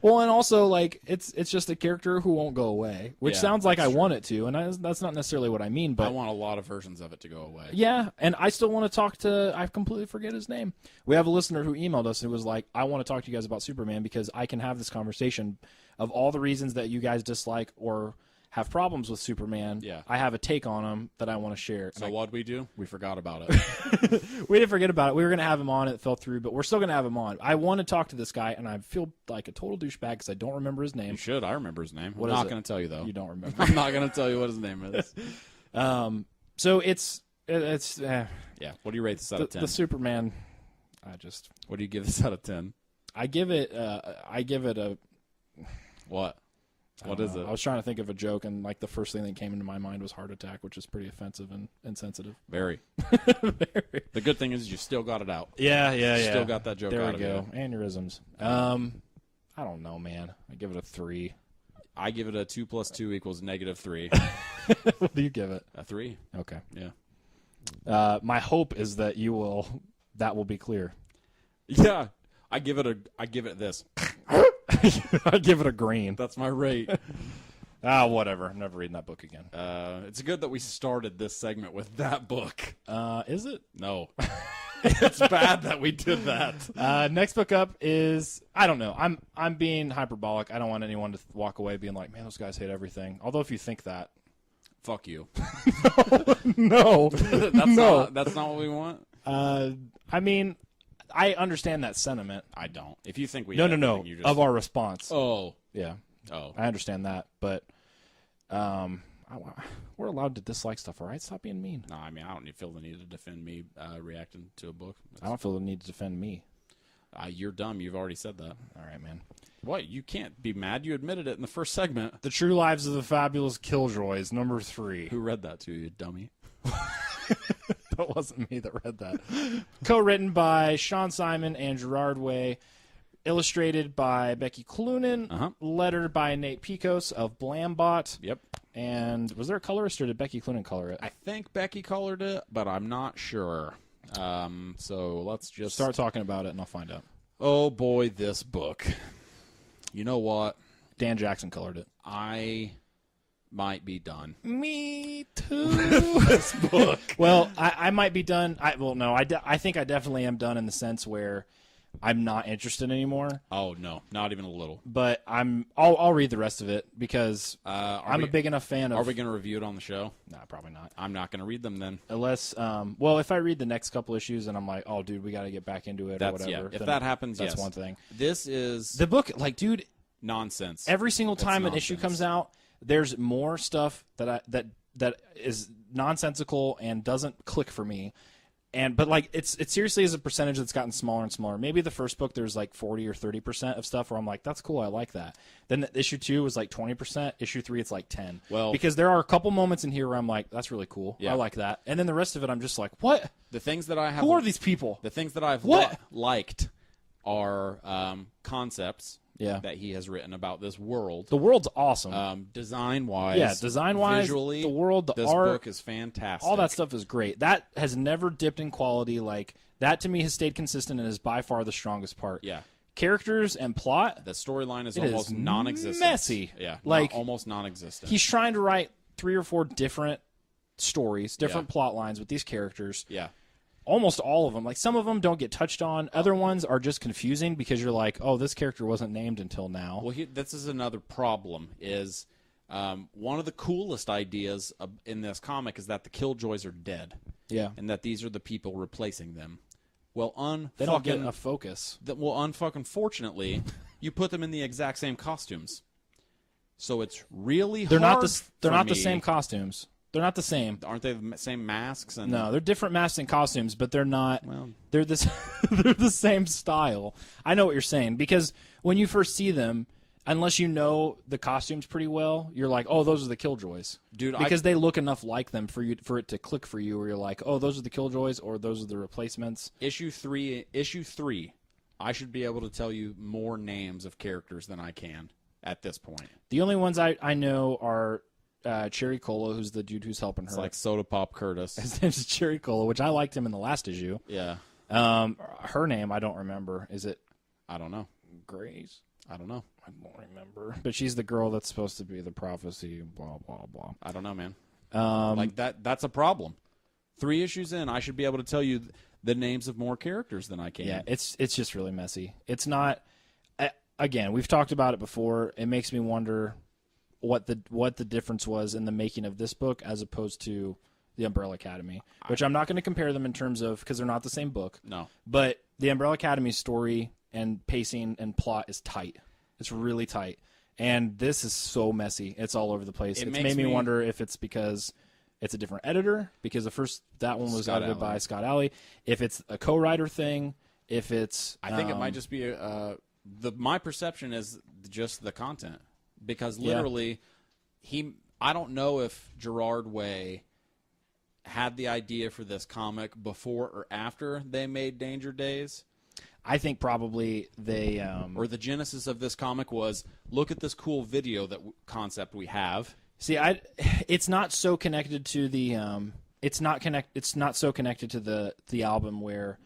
Well, and also like it's just a character who won't go away, which sounds like I want it to, and that's not necessarily what I mean. But I want a lot of versions of it to go away. Yeah, and I still want to talk to. I completely forget his name. We have a listener who emailed us and was like, "I want to talk to you guys about Superman because I can have this conversation of all the reasons that you guys dislike or have problems with Superman. Yeah. I have a take on him that I want to share." So what'd we do? We forgot about it. We didn't forget about it. We were going to have him on. It fell through, but we're still going to have him on. I want to talk to this guy, and I feel like a total douchebag because I don't remember his name. You should. I remember his name. What I'm is not it? going to tell you, though. You don't remember. I'm not going to tell you what his name is. So it's yeah. What do you rate this out of 10? The Superman. What do you give this out of 10? I give it a. What? What is it? I was trying to think of a joke, and like the first thing that came into my mind was heart attack, which is pretty offensive and insensitive. Very. The good thing is you still got it out. Yeah. Still got that joke out of you. There we go. Aneurysms. I don't know, man. I give it a 3. I give it a 2 + 2 = -3. What do you give it? A 3. Okay. Yeah. My hope is that that will be clear. Yeah. I give it this. I give it a green. That's my rate. Whatever. I'm never reading that book again. It's good that we started this segment with that book. Is it? No. It's bad that we did that. Next book up is, I don't know. I'm being hyperbolic. I don't want anyone to walk away being like, man, those guys hate everything. Although if you think that, fuck you. No. That's not what we want. I mean, I understand that sentiment. I don't. If you think we no. you just... Of our response. Oh. Yeah. Oh. I understand that, but we're allowed to dislike stuff, all right? Stop being mean. No, I mean, I don't feel the need to defend me reacting to a book. I don't feel the need to defend me. You're dumb. You've already said that. All right, man. What? You can't be mad. You admitted it in the first segment. The True Lives of the Fabulous Killjoys, number 3. Who read that to you, dummy? That wasn't me that read that. Co-written by Sean Simon and Gerard Way. Illustrated by Becky Cloonan. Lettered by Nate Picos of Blambot. Yep. And was there a colorist or did Becky Cloonan color it? I think Becky colored it, but I'm not sure. So let's just... Start talking about it and I'll find out. Oh, boy, this book. You know what? Dan Jackson colored it. I might be done. Me too. This book. Well, I might be done. I think I definitely am done in the sense where I'm not interested anymore. Oh no, not even a little. But I'll read the rest of it because I'm a big enough fan of. Are we going to review it on the show? Nah, probably not. I'm not going to read them then. Unless, well, if I read the next couple issues and I'm like, oh, dude, we got to get back into it or whatever. Yeah. If that happens, that's yes. one thing. This is the book. Like, dude, nonsense. Every single time an issue comes out, there's more stuff that is nonsensical and doesn't click for me. But like it seriously is a percentage that's gotten smaller and smaller. Maybe the first book there's like 40 or 30% of stuff where I'm like, that's cool, I like that. Then issue 2 was like 20%. Issue 3 it's like 10. Well, because there are a couple moments in here where I'm like, that's really cool. Yeah. I like that. And then the rest of it I'm just like, what? The things that I have. Who are these people? The things that I've liked are concepts. Yeah. That he has written about this world. The world's awesome. Design-wise. Yeah, design-wise, visually, the world, the this art. book is fantastic. All that stuff is great. That has never dipped in quality. Like, that to me has stayed consistent and is by far the strongest part. Yeah. Characters and plot. The storyline is almost non-existent. Messy. Yeah. Like, almost non-existent. He's trying to write 3 or 4 different stories, different plot lines with these characters. Yeah. Almost all of them. Like, some of them don't get touched on. Other ones are just confusing because you're like, oh, this character wasn't named until now. Well, this is another problem, is one of the coolest ideas in this comic is that the Killjoys are dead. Yeah. And that these are the people replacing them. Well, they don't get a focus. Unfortunately, you put them in the exact same costumes. So it's really they're hard They're not the same costumes. They're not the same. Aren't they the same masks? No, they're different masks and costumes, but they're not. Well, they're they're the same style. I know what you're saying, because when you first see them, unless you know the costumes pretty well, you're like, oh, those are the Killjoys, dude. Because they look enough like them for it to click for you, where you're like, oh, those are the Killjoys, or those are the replacements. Issue 3. I should be able to tell you more names of characters than I can at this point. The only ones I know are. Cherry Cola, who's the dude who's helping her. It's like Soda Pop Curtis. His name's Cherry Cola, which I liked him in the last issue. Yeah. Her name, I don't remember. Is it? I don't know. Grace? I don't know. I don't remember. But she's the girl that's supposed to be the prophecy, blah, blah, blah. I don't know, man. That's a problem. 3 issues in, I should be able to tell you the names of more characters than I can. Yeah, it's just really messy. It's not... Again, we've talked about it before. It makes me wonder... what the difference was in the making of this book as opposed to the Umbrella Academy, which I'm not going to compare them in terms of, because they're not the same book. No. But the Umbrella Academy's story and pacing and plot is tight. It's really tight. And this is so messy. It's all over the place. It's made me wonder if it's because it's a different editor, because that one was edited by Scott Alley. If it's a co-writer thing, if it's... I think it might just be... my perception is just the content. Because literally, I don't know if Gerard Way had the idea for this comic before or after they made Danger Days. I think probably they... or the genesis of this comic was, look at this cool video concept we have. See, it's not so connected to the... It's not so connected to the album where...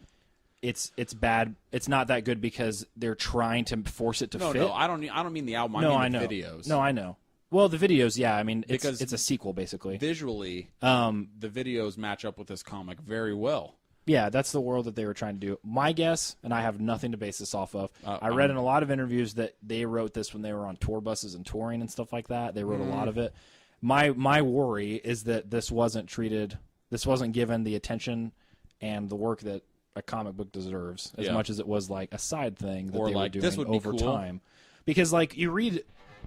It's bad. It's not that good because they're trying to force it to fit. No, I don't mean the album. I mean the videos. No, I know. Well, the videos, yeah. I mean, it's a sequel basically. Visually, the videos match up with this comic very well. Yeah, that's the world that they were trying to do. My guess, and I have nothing to base this off of. I read in a lot of interviews that they wrote this when they were on tour buses and touring and stuff like that. They wrote a lot of it. My worry is that this wasn't given the attention and the work that a comic book deserves as much as it was like a side thing that they were doing over time. Because like you read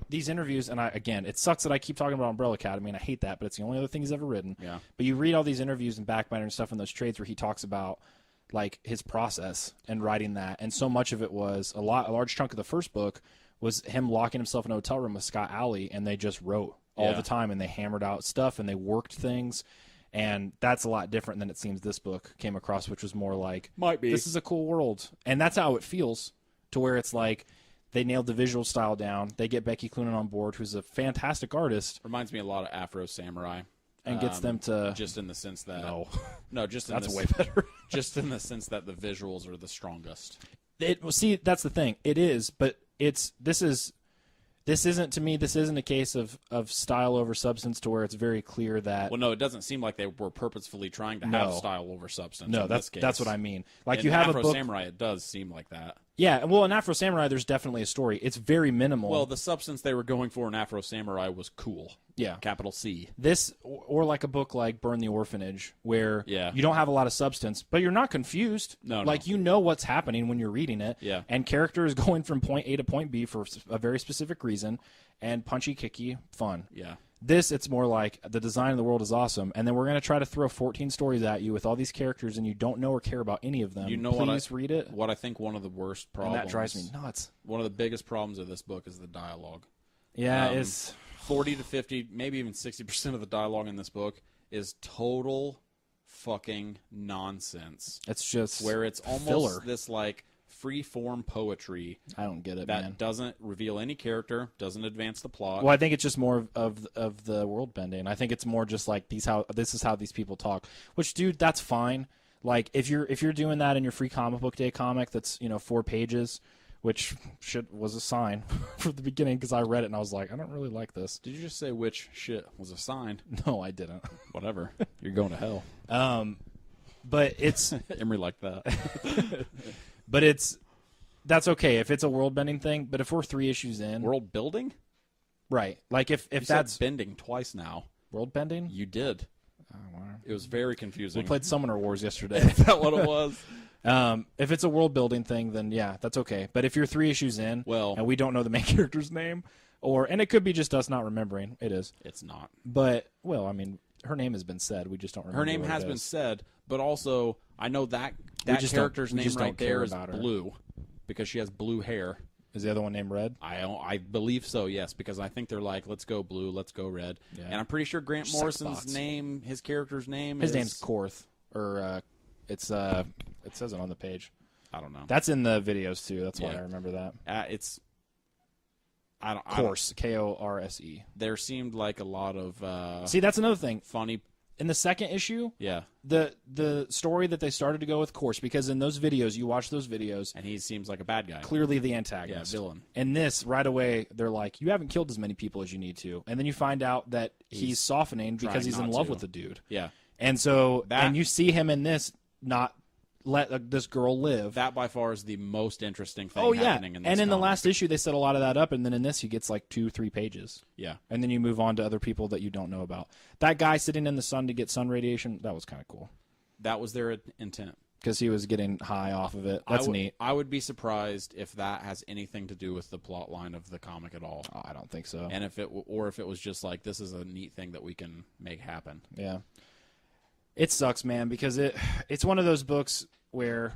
these interviews, and again, it sucks that I keep talking about Umbrella Academy, and I hate that, but it's the only other thing he's ever written. Yeah. But you read all these interviews and Backbiter and stuff in those trades where he talks about like his process and writing that, and so much of it was a large chunk of the first book was him locking himself in a hotel room with Scott Alley, and they just wrote all the time, and they hammered out stuff and they worked things. And that's a lot different than it seems this book came across, which was more like, this is a cool world. And that's how it feels, to where it's like they nailed the visual style down. They get Becky Cloonan on board, who's a fantastic artist. Reminds me a lot of Afro Samurai. And gets them to... Just in the sense that... No, just in that's way better. Just in the sense that the visuals are the strongest. See, that's the thing. It is, but this is... This isn't a case of style over substance to where it's very clear that. Well, no, it doesn't seem like they were purposefully trying to have style over substance. No, in this case. that's what I mean. Like in you have Afro a book. Samurai, it does seem like that. Yeah, well, in Afro Samurai, there's definitely a story. It's very minimal. Well, the substance they were going for in Afro Samurai was cool. Yeah. Capital C. This, or like a book like Burn the Orphanage, where you don't have a lot of substance, but you're not confused. No. Like, you know what's happening when you're reading it. Yeah. And character is going from point A to point B for a very specific reason, and punchy, kicky, fun. Yeah. This, it's more like the design of the world is awesome, and then we're going to try to throw 14 stories at you with all these characters, and you don't know or care about any of them. You know Please read it. What I think one of the worst problems. And that drives me nuts. One of the biggest problems of this book is the dialogue. Yeah, it's 40 to 50, maybe even 60% of the dialogue in this book is total fucking nonsense. It's just where it's almost filler. This like free-form poetry. I don't get it, that man. doesn't reveal any character, doesn't advance the plot. Well, I think it's just more of the world bending. I think it's more just like this is how these people talk. Which, dude, that's fine. Like if you're doing that in your free comic book day comic, that's 4 pages, which shit was a sign from the beginning because I read it and I was like, I don't really like this. Did you just say which shit was a sign? No, I didn't. Whatever. You're going to hell. But it's Emery like that. But that's okay if it's a world bending thing. But if we're 3 issues in, world building, right? Like if you that's said bending twice now. World bending, you did. Oh, wow. It was very confusing. We played Summoner Wars yesterday. Is that what it was? If it's a world building thing, then yeah, that's okay. But if you're 3 issues in, and we don't know the main character's name, and it could be just us not remembering. It is. It's not. But I mean, her name has been said. We just don't remember. Her name has been said, but also I know that character's name right there is Blue, because she has blue hair. Is the other one named Red? I believe so, yes, because I think they're like, let's go blue, let's go red. Yeah. And I'm pretty sure Grant Morrison's name, his character's name his name's Korth, or it says it on the page. I don't know. That's in the videos too. That's why I remember that. It's Korse, Korse. There seemed like a lot of see, that's another thing. Funny. In the second issue, yeah, the story that they started to go with Korse, because in those videos, you watch those videos, and he seems like a bad guy, clearly the antagonist, villain. And this, right away, they're like, you haven't killed as many people as you need to, and then you find out that he's softening because he's in love with the dude. Yeah, and so and you see him in this not let this girl live. That by far is the most interesting thing happening in this and in comic. the last issue, they set a lot of that up, and then in this, he gets like 2-3 pages. Yeah. And then you move on to other people that you don't know about. That guy sitting in the sun to get sun radiation, that was kind of cool. That was their intent. Because he was getting high off of it. That's neat. I would be surprised if that has anything to do with the plot line of the comic at all. Oh, I don't think so. And if it was just like, this is a neat thing that we can make happen. Yeah. It sucks, man, because it's one of those books where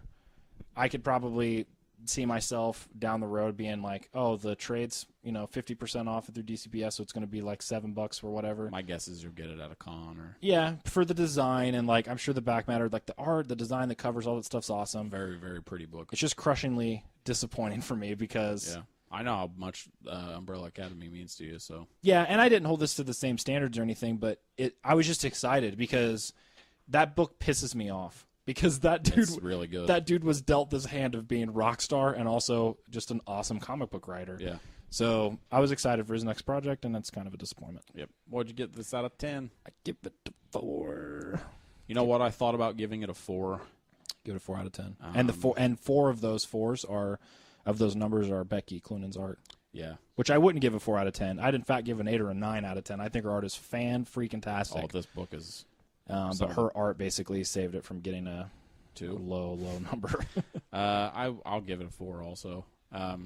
I could probably see myself down the road being like, oh, the trade's 50% off through DCBS, so it's going to be like $7 or whatever. My guess is you'll get it at a con or for the design, and like I'm sure the back matter, like the art, the design, the covers, all that stuff's awesome. Very, very pretty book. It's just crushingly disappointing for me because I know how much Umbrella Academy means to you. So and I didn't hold this to the same standards or anything, but I was just excited because that book pisses me off. Because that dude, really good. That dude was dealt this hand of being rock star and also just an awesome comic book writer. Yeah. So I was excited for his next project, and that's kind of a disappointment. Yep. What'd you get this out of 10? I give it a 4. You know what? I thought about giving it a 4. Give it a 4 out of 10. And 4 of those 4s of those numbers are Becky Cloonan's art. Yeah. Which I wouldn't give a 4 out of 10. I'd in fact give an 8 or a 9 out of 10. I think her art is fan-freaking-tastic. Oh, this book is. But her art basically saved it from getting a low number. I'll give it a 4 also. I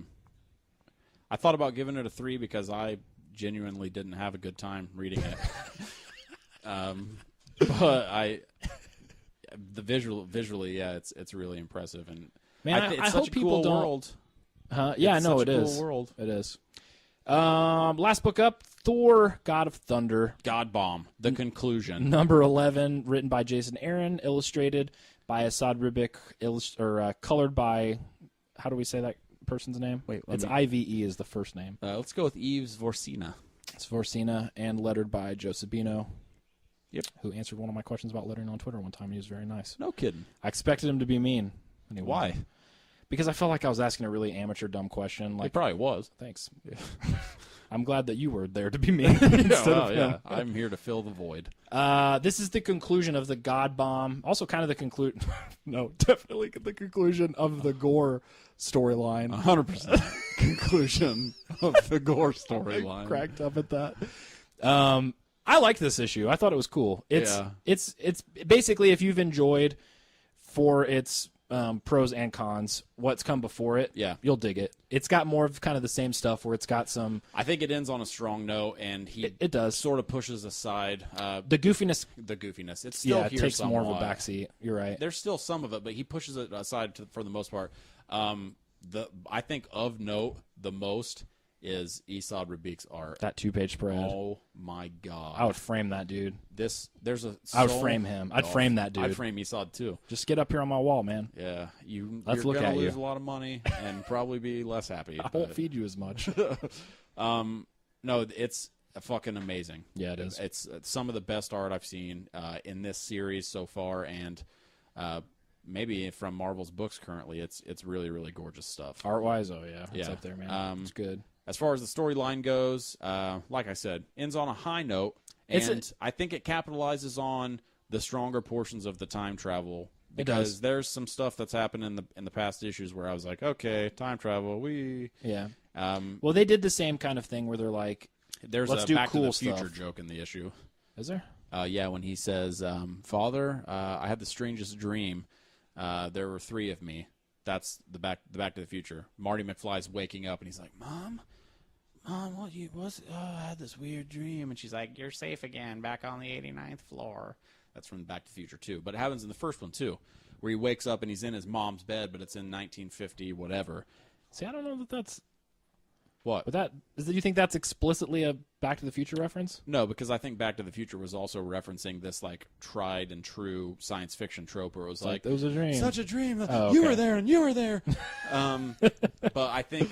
thought about giving it a 3 because I genuinely didn't have a good time reading it. But visually, it's really impressive, and man, it's I such hope a people cool don't. World. Yeah, it's no, such it a is. Cool world. It is. Last book up, Thor: God of Thunder. God Bomb. The conclusion. Number 11, written by Jason Aaron, illustrated by Asad Ribic, colored by, how do we say that person's name? Wait, it's IVE is the first name. Let's go with Yves Vorsina. It's Vorsina, and lettered by Joe Sabino. Yep. Who answered one of my questions about lettering on Twitter one time, and he was very nice. No kidding. I expected him to be mean. Anyway. Why? Because I felt like I was asking a really amateur, dumb question. Like, he probably was. Thanks. Yeah. I'm glad that you were there to be me instead of him. I'm here to fill the void. This is the conclusion of the God Bomb. Also, kind of the conclusion. No, definitely the conclusion of the Gore storyline. 100% conclusion of the Gore storyline. Cracked up at that. I like this issue. I thought it was cool. It's basically, if you've enjoyed for its pros and cons what's come before it, you'll dig it. It's got more of kind of the same stuff where it's got some. I think it ends on a strong note, and it does sort of pushes aside the goofiness. It's still here it takes somewhat. more of a backseat. You're right. There's still some of it, but he pushes it aside for the most part. I think of note the most is Esad Rabik's art. That 2-page spread. Oh my god! I would frame that dude. I would frame him. I'd frame that dude. I'd frame Esad too. Just get up here on my wall, man. Yeah, you're look gonna at lose you. a lot of money and probably be less happy. I won't feed you as much. No, it's fucking amazing. Yeah, it is. It's some of the best art I've seen in this series so far, and maybe from Marvel's books currently. It's really, really gorgeous stuff. Art-wise, it's up there, man. It's good. As far as the storyline goes, like I said, ends on a high note, and I think it capitalizes on the stronger portions of the time travel. Because there's some stuff that's happened in the past issues where I was like, okay, time travel, yeah. Well, they did the same kind of thing where they're like, there's let's a do Back cool to the Future stuff. joke in the issue. Is there? Yeah, when he says, "Father, I had the strangest dream. There were 3 of me." That's the Back to the Future. Marty McFly's waking up and he's like, "Mom, what was? Oh, I had this weird dream." And she's like, "You're safe again, back on the 89th floor." That's from Back to the Future 2. But it happens in the first one too, where he wakes up and he's in his mom's bed, but it's in 1950 whatever. See, I don't know that that's. What? But do you think that's explicitly a Back to the Future reference? No, because I think Back to the Future was also referencing this like tried and true science fiction trope where it was like, it was a dream. Such a dream. Oh, you okay. were there and you were there. But I think,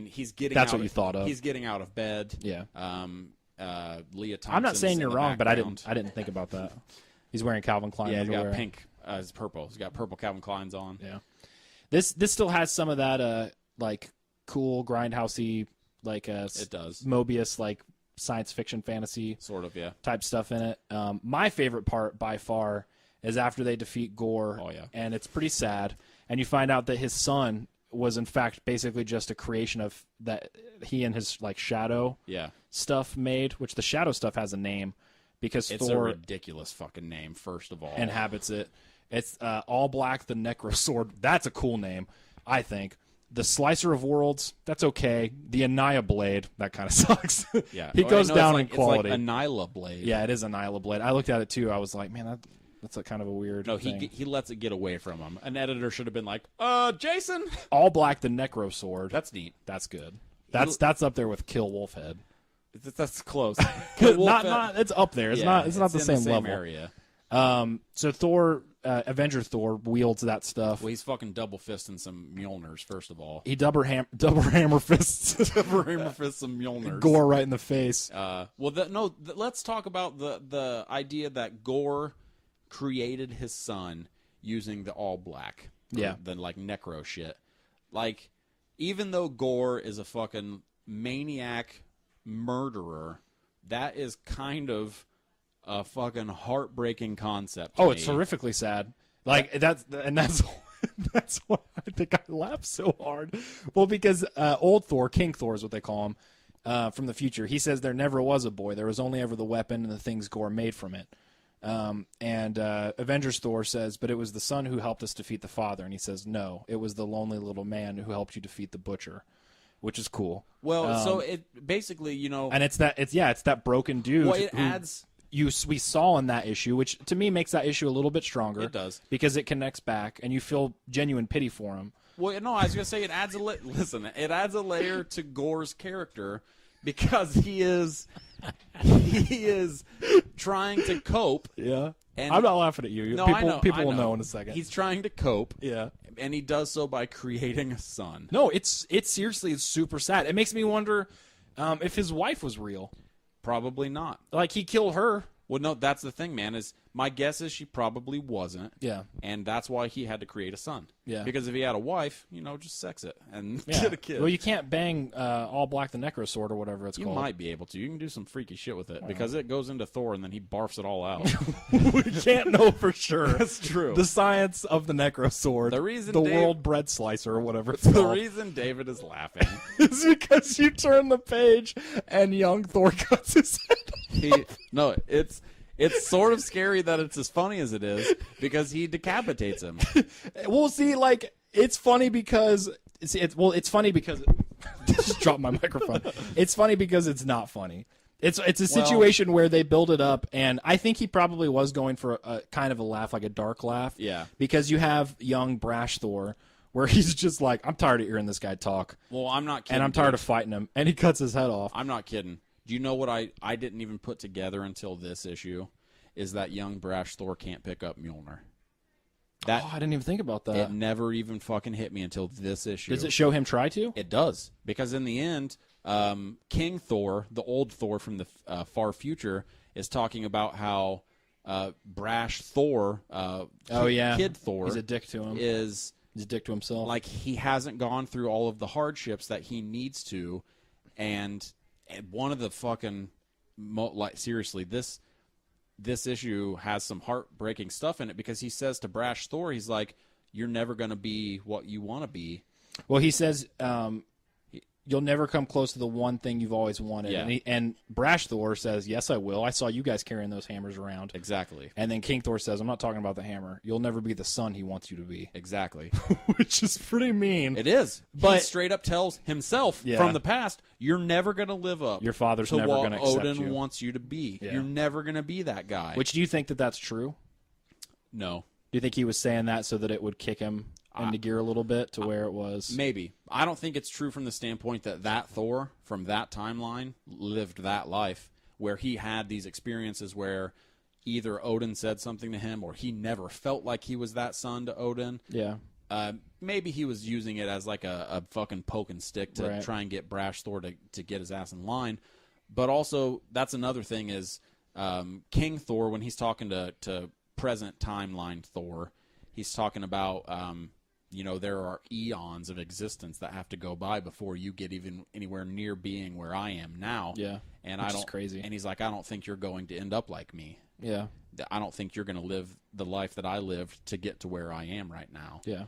he's getting That's out what you thought of. He's getting out of bed. Yeah. Leah Thompson's I'm not saying you're in the wrong, but background. I didn't think about that. He's wearing Calvin Klein. Yeah, he's got underwear. pink. It's purple. He's got purple Calvin Kleins on. Yeah. This still has some of that like cool grindhousey like it does. Mobius like science fiction fantasy Sort of, yeah. type stuff in it. My favorite part by far is after they defeat Gore. Oh, yeah. And it's pretty sad. And you find out that his son was in fact basically just a creation of that he and his like shadow stuff made, which the shadow stuff has a name because It's Thor a ridiculous fucking name, first of all. inhabits it. It's All Black the Necro Sword. That's a cool name, I think. The Slicer of Worlds, that's okay. The Anaya Blade, that kind of sucks. Yeah. He goes down in It's quality. like Anila Blade. Yeah, it is Anila Blade. I looked at it too. I was like, man, that's a kind of a weird thing. He lets it get away from him. An editor should have been like, Jason. All Black the Necro Sword. That's neat. That's good. That's up there with Kill Wolfhead. That's close. Not it's up there. It's not the same level. Area. So Thor, Avenger Thor wields that stuff. Well, he's fucking double fisting some Mjolnirs. First of all, He double hammer fists double hammer fist some Mjolnirs. Gore right in the face. Let's talk about the idea that Gore created his son using the All Black. Yeah. The like necro shit. Like, even though Gore is a fucking maniac murderer, that is kind of a fucking heartbreaking concept. to It's me. horrifically sad. Like that's that's why I think I laughed so hard. Well, because old Thor, King Thor is what they call him, from the future. He says there never was a boy. There was only ever the weapon and the things Gore made from it. And Avengers Thor says, but it was the son who helped us defeat the father. And he says, no, it was the lonely little man who helped you defeat the butcher, which is cool. Well, so it basically, and it's that broken dude. Well, it who adds. we saw in that issue, which to me makes that issue a little bit stronger. It does, because it connects back, and you feel genuine pity for him. Well, no, I was gonna say it adds it adds a layer to Gore's character because he is trying to cope. Yeah, and I'm not laughing at you. No, People, I know, people I will know. know in a second. He's trying to cope. Yeah, and he does so by creating a son. No, it's seriously super sad. It makes me wonder if his wife was real. Probably not. Like he killed her. Well, no, that's the thing, man. Is my guess is she probably wasn't. Yeah. And that's why he had to create a son. Yeah. Because if he had a wife, just sex it and Yeah. get a kid. Well, you can't bang All Black the Necro Sword or whatever it's You called. might be able to. You can do some freaky shit with it because it goes into Thor and then he barfs it all out. We can't know for sure. That's true. The science of the Necro Sword. The reason the Dave- world bread slicer or whatever it's The called. reason David is laughing, is because you turn the page and young Thor cuts his head off. it's sort of scary that it's as funny as it is because he decapitates him. Well, see, like, it's funny because it's funny because just dropped my microphone. It's funny because it's not funny. It's a situation where they build it up, and I think he probably was going for a kind of a laugh, like a dark laugh. Yeah. Because you have young brash Thor, where he's just like, I'm tired of hearing this guy talk. Well, I'm not kidding. And I'm tired of fighting him, and he cuts his head off. I'm not kidding. Do you know what I didn't even put together until this issue? Is that young brash Thor can't pick up Mjolnir. I didn't even think about that. It never even fucking hit me until this issue. Does it show him try to? It does. Because in the end, King Thor, the old Thor from the far future, is talking about how brash Thor, kid Thor, he's a dick to him. He's a dick to himself. Like, he hasn't gone through all of the hardships that he needs to. And one of the fucking, seriously, this issue has some heartbreaking stuff in it because he says to brash Thor, he's like, you're never going to be what you want to be. Well, he says, you'll never come close to the one thing you've always wanted. Yeah. And brash Thor says, yes, I will. I saw you guys carrying those hammers around. Exactly. And then King Thor says, I'm not talking about the hammer. You'll never be the son he wants you to be. Exactly. Which is pretty mean. It is. But he straight up tells himself from the past, you're never going to live up Your father's to never what going to accept Odin you. wants you to be. Yeah. You're never going to be that guy. Which, do you think that that's true? No. Do you think he was saying that so that it would kick him into gear a little bit to where it was? Maybe. I don't think it's true from the standpoint that Thor from that timeline lived that life where he had these experiences where either Odin said something to him or he never felt like he was that son to Odin. Yeah. Maybe he was using it as like a fucking poke and stick to try and get brash Thor to get his ass in line. But also, that's another thing is King Thor, when he's talking to present timeline Thor, he's talking about there are eons of existence that have to go by before you get even anywhere near being where I am now. Yeah, and which is crazy. And he's like, I don't think you're going to end up like me. Yeah, I don't think you're going to live the life that I lived to get to where I am right now. Yeah.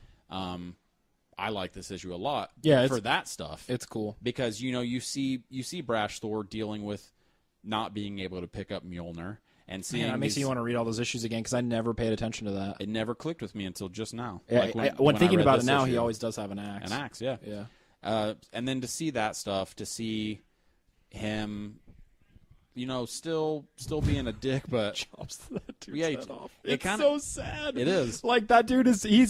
I like this issue a lot. Yeah, for that stuff. It's cool because you see brash Thor dealing with not being able to pick up Mjolnir. And seeing it makes me want to read all those issues again because I never paid attention to that. It never clicked with me until just now. Yeah, when thinking about it now, issue, he always does have an axe. An axe, yeah. Yeah. And then to see that stuff, to see him, still being a dick, but chops that dude's head off. It's so sad. It is. Like, that dude he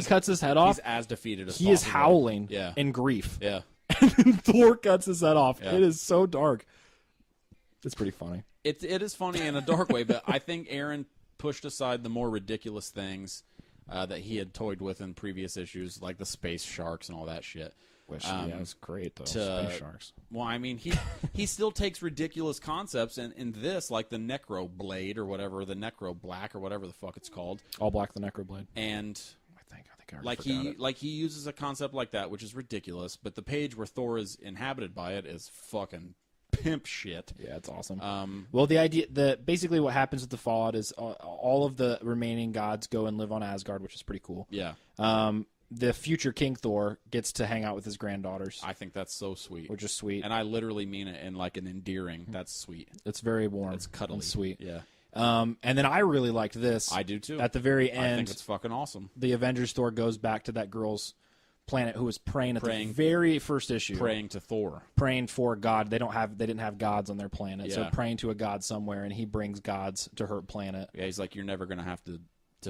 cuts his head off, he's as defeated as he is howling in grief. Yeah. And Thor cuts his head off. Yeah. It is so dark. It's pretty funny. It is funny in a dark way, but I think Aaron pushed aside the more ridiculous things that he had toyed with in previous issues, like the space sharks and all that shit. Which it was great though. Space sharks. Well, I mean, he still takes ridiculous concepts, and in this, like the Necro Blade or whatever, the Necro Black or whatever the fuck it's called. All Black the Necro Blade. And I think I already forgot it. he uses a concept like that, which is ridiculous. But the page where Thor is inhabited by it is fucking pimp shit. Yeah, it's awesome. Well, basically what happens with the Fallout is all of the remaining gods go and live on Asgard, which is pretty cool. Yeah. The future King Thor gets to hang out with his granddaughters. I think that's so sweet. Which is sweet. And I literally mean it in like an endearing. That's sweet. It's very warm. It's cuddly. And sweet. Yeah. And then I really liked this. I do too. At the very end, I think it's fucking awesome. The Avengers Thor goes back to that girl's planet who was praying the very first issue. Praying to Thor. Praying for God. They didn't have gods on their planet. Yeah. So praying to a god somewhere, and he brings gods to her planet. Yeah, he's like, you're never going to have to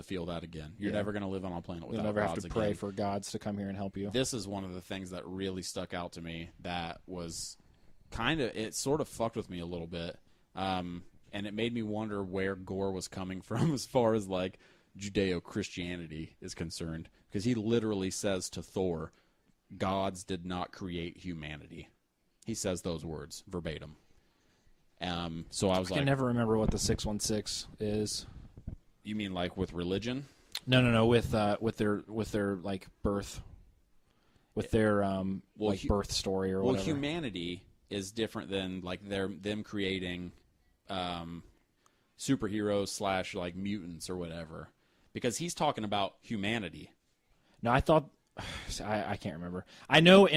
feel that again. You're never going to live on a planet without You'll never gods have to pray again. for gods to come here and help you. This is one of the things that really stuck out to me that was it sort of fucked with me a little bit. And it made me wonder where Gore was coming from as far as like Judeo-Christianity is concerned. Because he literally says to Thor, gods did not create humanity. He says those words verbatim. So I was I like, can never remember what the 616 is. you mean like with religion? No. With their like birth, with their birth story or whatever. Well, humanity is different than like them creating superheroes / like mutants or whatever, because he's talking about humanity. No, I thought I can't remember. I know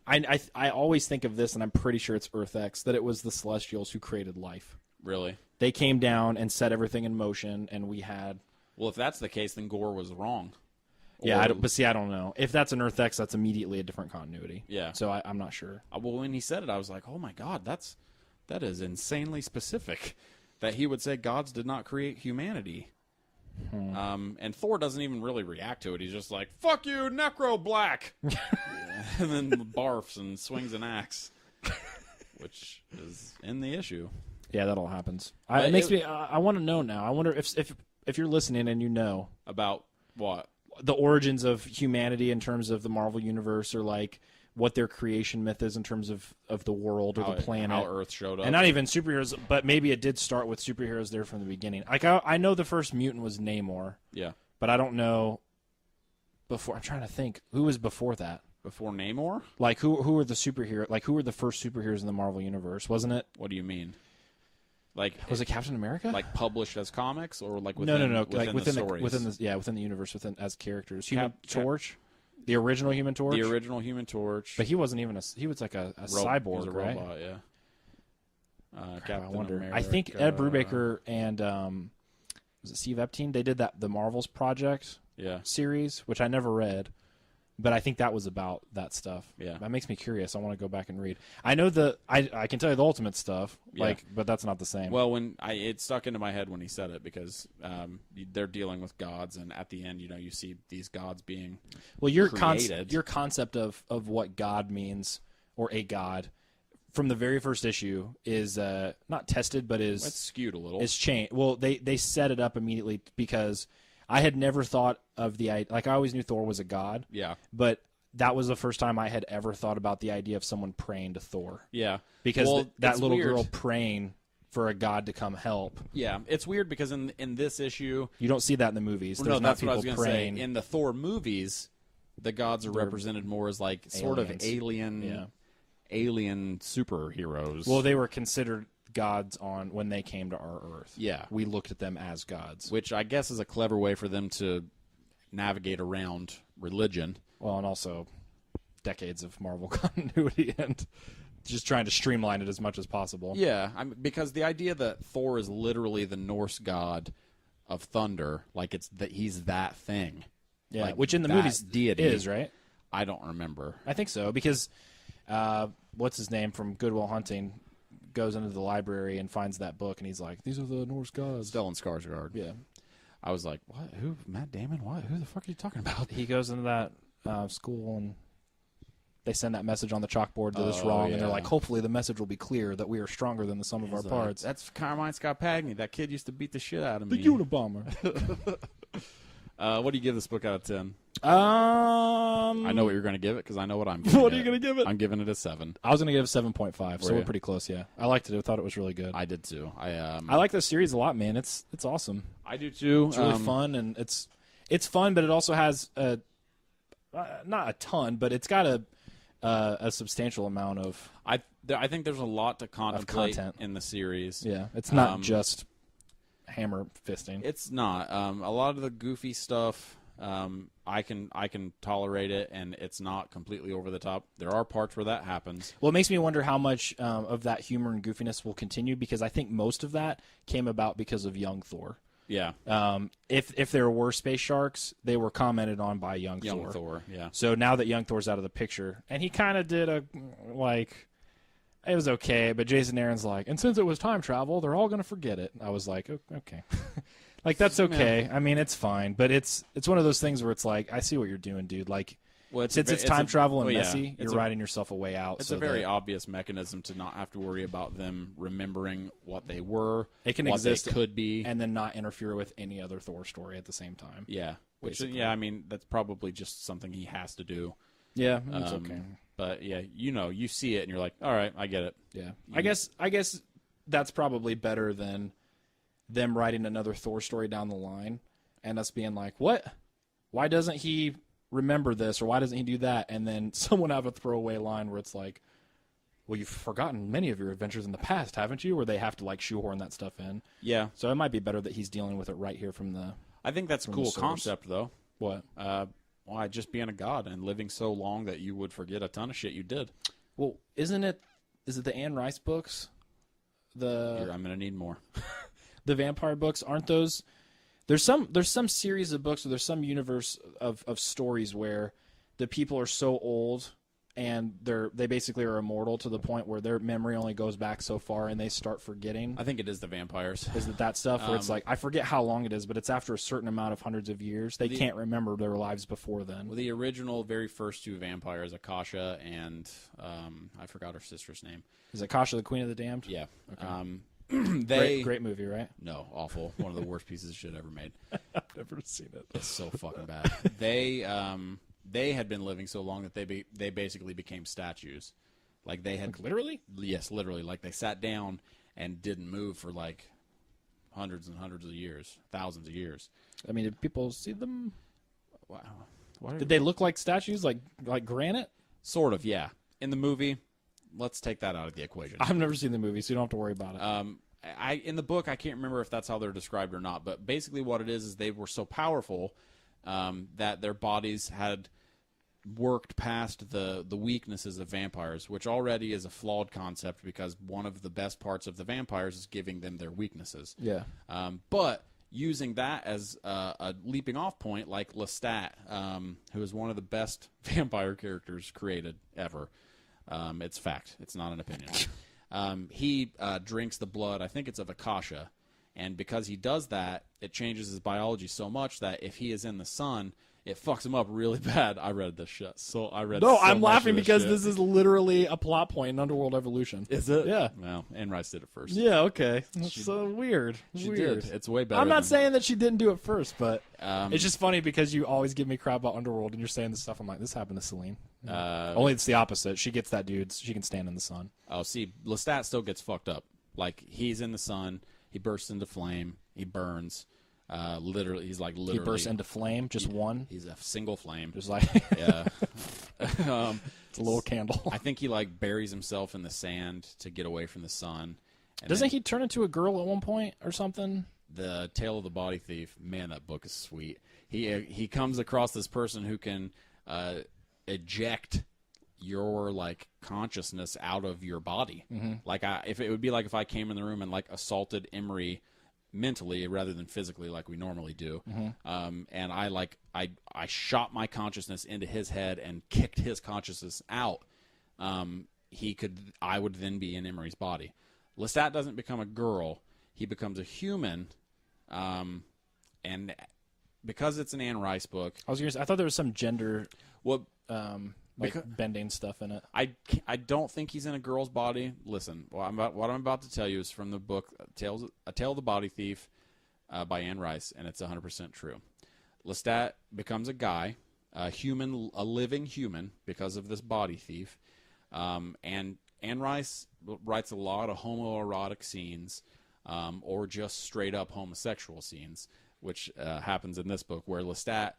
I always think of this, and I'm pretty sure it's Earth X, that it was the Celestials who created life. Really? They came down and set everything in motion, and we had. Well, if that's the case, then Gore was wrong. Yeah, I don't know. If that's an Earth X, that's immediately a different continuity. Yeah. So I'm not sure. Well, when he said it, I was like, oh my God, that is insanely specific. That he would say gods did not create humanity. And Thor doesn't even really react to it. He's just like, fuck you, Necro Black. And then barfs and swings an axe, which is in the issue. Yeah, that all happens. It makes me. I want to know now. I wonder if you're listening and you know About what? the origins of humanity in terms of the Marvel universe, or like what their creation myth is in terms of the world or the planet, how Earth showed up, and not even superheroes, but maybe it did start with superheroes there from the beginning. Like I know the first mutant was Namor, yeah, but I don't know. Before, I'm trying to think who was before that. Before Namor, Like who were the superhero? Like who were the first superheroes in the Marvel universe? Wasn't it? what do you mean? Like Was it Captain America? like published as comics, or like within, no. Like within the stories? within the universe, as characters. Human Cap- Torch, the original Human Torch. The original Human Torch. But he wasn't even he was like a cyborg, He was a right? robot, yeah. I Captain wonder. America. I think Ed Brubaker and was it Steve Epstein? They did the Marvels Project Yeah. series, which I never read, but I think that was about that stuff. Yeah. That makes me curious. I want to go back and read. I know I can tell you the Ultimate stuff, but that's not the same. Well, it stuck into my head when he said it, because they're dealing with gods, and at the end, you see these gods being your created. your concept of what God means, or a god, from the very first issue is not tested, but It's skewed a little. is changed. Well, they set it up immediately, because I had never thought of I always knew Thor was a god. Yeah. But that was the first time I had ever thought about the idea of someone praying to Thor. Yeah. Because that it's little weird. girl praying for a god to come help. Yeah, it's weird because in this issue, You don't see that in the movies. There's not that's what I was people going to say. praying. In the Thor movies, the gods are represented more as like sort of aliens. alien superheroes. Well, they were considered gods when they came to our Earth. Yeah. We looked at them as gods. which I guess is a clever way for them to navigate around religion. Well, and also decades of Marvel continuity and just trying to streamline it as much as possible. Yeah, because the idea that Thor is literally the Norse god of thunder, like he's that thing. Yeah, like which in the that movies deity is, right? I don't remember. I think so, because what's his name from Good Will Hunting goes into the library and finds that book, and he's like, "These are the Norse gods." Stellan Skarsgård. Yeah, I was like, "What? Who? Matt Damon? What? Who the fuck are you talking about?" he goes into that school, and they send that message on the chalkboard that it's wrong, and they're like, "Hopefully, the message will be clear that we are stronger than the sum of our parts." That's Carmine Scott Pagny. That kid used to beat the shit out of The me. Unabomber. What do you give this book out of 10? I know what you're going to give it, because I know what I'm giving What are it. you going to give it? I'm giving it a 7. I was going to give it 7.5, so Were we're you? pretty close, yeah. I liked it. I thought it was really good. I did too. I like this series a lot, man. It's awesome. I do too. It's really fun, and it's fun, but it also has not a ton, but it's got a substantial amount of I think there's a lot to contemplate content in the series. yeah. It's not just hammer fisting. It's not. A lot of the goofy stuff, I can tolerate it, and it's not completely over the top. There are parts where that happens. Well, it makes me wonder how much of that humor and goofiness will continue, because I think most of that came about because of young Thor. Yeah. If there were space sharks, they were commented on by young Thor. Yeah. So now that young Thor's out of the picture, and he kind of did it was okay, but Jason Aaron's like, and since it was time travel, they're all going to forget it. I was like, okay. Like, that's okay. I mean, it's fine, but it's one of those things where it's like, I see what you're doing, dude. Like, Well, since it's time travel and messy, it's you're writing yourself a way out. It's so a very that obvious mechanism to not have to worry about them remembering what they were, it can what exist they could be, and then not interfere with any other Thor story at the same time. yeah. Which, basically. yeah, I mean, that's probably just something he has to do. Yeah, it's okay. But yeah, you see it and you're like, all right, I get it. Yeah, I guess that's probably better than them writing another Thor story down the line and us being like, what? Why doesn't he remember this, or why doesn't he do that? And then someone have a throwaway line where it's like, well, you've forgotten many of your adventures in the past, haven't you? Where they have to like shoehorn that stuff in. Yeah. So it might be better that he's dealing with it right here from the. I think that's a cool concept, though. What? Why just being a god and living so long that you would forget a ton of shit you did. Well, is it the Anne Rice books? I'm gonna need more. The vampire books, aren't those? There's some series of books, or there's some universe of stories where the people are so old and they basically are immortal to the point where their memory only goes back so far and they start forgetting. I think it is the vampires. Is it that stuff where it's like, I forget how long it is, but it's after a certain amount of hundreds of years. They can't remember their lives before then. Well, the original, very first two vampires, Akasha and I forgot her sister's name. Is it Akasha, the Queen of the Damned? Yeah. Okay. Great movie, right? No, awful. One of the worst pieces of shit ever made. I've never seen it. It's so fucking bad. They had been living so long that they basically became statues. Like they had literally? Yes, literally. Like they sat down and didn't move for like hundreds and hundreds of years, thousands of years. I mean, did people see them? Wow. Did they look like statues, like granite? Sort of, yeah. In the movie, let's take that out of the equation. I've never seen the movie, so you don't have to worry about it. In the book, I can't remember if that's how they're described or not, but basically what it is they were so powerful that their bodies had worked past the weaknesses of vampires, which already is a flawed concept because one of the best parts of the vampires is giving them their weaknesses. Yeah. But using that as a leaping off point, like Lestat, who is one of the best vampire characters created ever. It's fact. It's not an opinion. He drinks the blood, I think it's of Akasha, and because he does that, it changes his biology so much that if he is in the sun, it fucks him up really bad. I read this shit. I'm laughing because this is literally a plot point in Underworld Evolution. Is it? Yeah. Well, Anne Rice did it first. Yeah, okay. That's so weird. She did. It's way better. I'm not saying that she didn't do it first, but it's just funny because you always give me crap about Underworld and you're saying this stuff. I'm like, this happened to Celine. Only it's the opposite. She gets that dude. She can stand in the sun. Oh, see, Lestat still gets fucked up. Like, he's in the sun. He bursts into flame. He burns. Literally. He bursts into flame. Just one. He's a single flame. Just like yeah. It's a little candle. I think he like buries himself in the sand to get away from the sun. Doesn't he turn into a girl at one point or something? The Tale of the Body Thief. Man, that book is sweet. He comes across this person who can eject your like consciousness out of your body. Mm-hmm. Like if it would be like if I came in the room and like assaulted Emery mentally rather than physically like we normally do. Mm-hmm. And I shot my consciousness into his head and kicked his consciousness out. I would then be in Emery's body. Lestat doesn't become a girl. He becomes a human. And because it's an Anne Rice book. I thought there was some gender bending stuff in it. I don't think he's in a girl's body. Listen, what I'm about to tell you is from the book A Tale of the Body Thief by Anne Rice, and it's 100% true. Lestat becomes a guy, a living human, because of this body thief. And Anne Rice writes a lot of homoerotic scenes, or just straight up homosexual scenes, which happens in this book, where Lestat,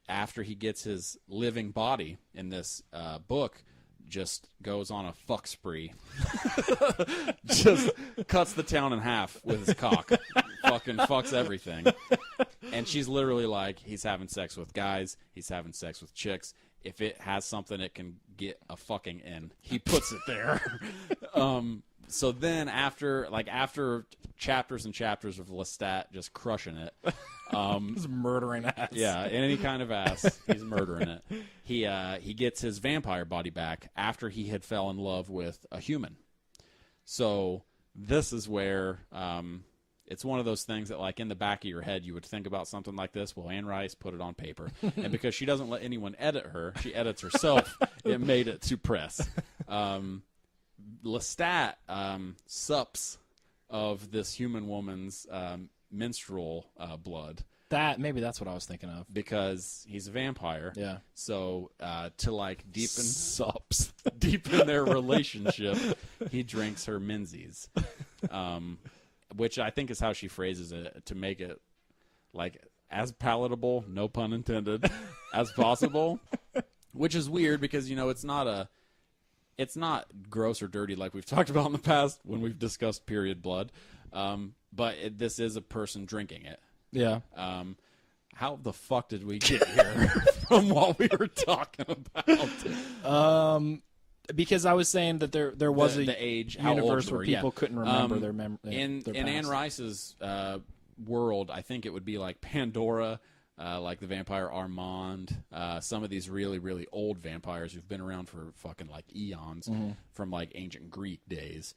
after he gets his living body in this book, just goes on a fuck spree. Just cuts the town in half with his cock. Fucking fucks everything. And she's literally like, he's having sex with guys, he's having sex with chicks. If it has something it can get a fucking in, he puts it there. So then after chapters and chapters of Lestat just crushing it, he's murdering ass. Yeah, any kind of ass, he's murdering it. He gets his vampire body back after he had fell in love with a human. So this is where it's one of those things that, like, in the back of your head, you would think about something like this. Well, Anne Rice put it on paper, and because she doesn't let anyone edit her, she edits herself. It made it to press. Lestat sups of this human woman's menstrual blood, Maybe that's what I was thinking of. because he's a vampire. Yeah. So to like Sups. deepen their relationship, he drinks her Menzies, which I think is how she phrases it to make it like as palatable, no pun intended, as possible. Which is weird because it's not gross or dirty like we've talked about in the past when we've discussed period blood, but this is a person drinking it. Yeah. How the fuck did we get here from what we were talking about? Because I was saying that there was the age, how universe old where yeah. people couldn't remember their in Anne Rice's world. I think it would be like Pandora, like the vampire Armand, some of these really, really old vampires who've been around for fucking like eons, from like ancient Greek days,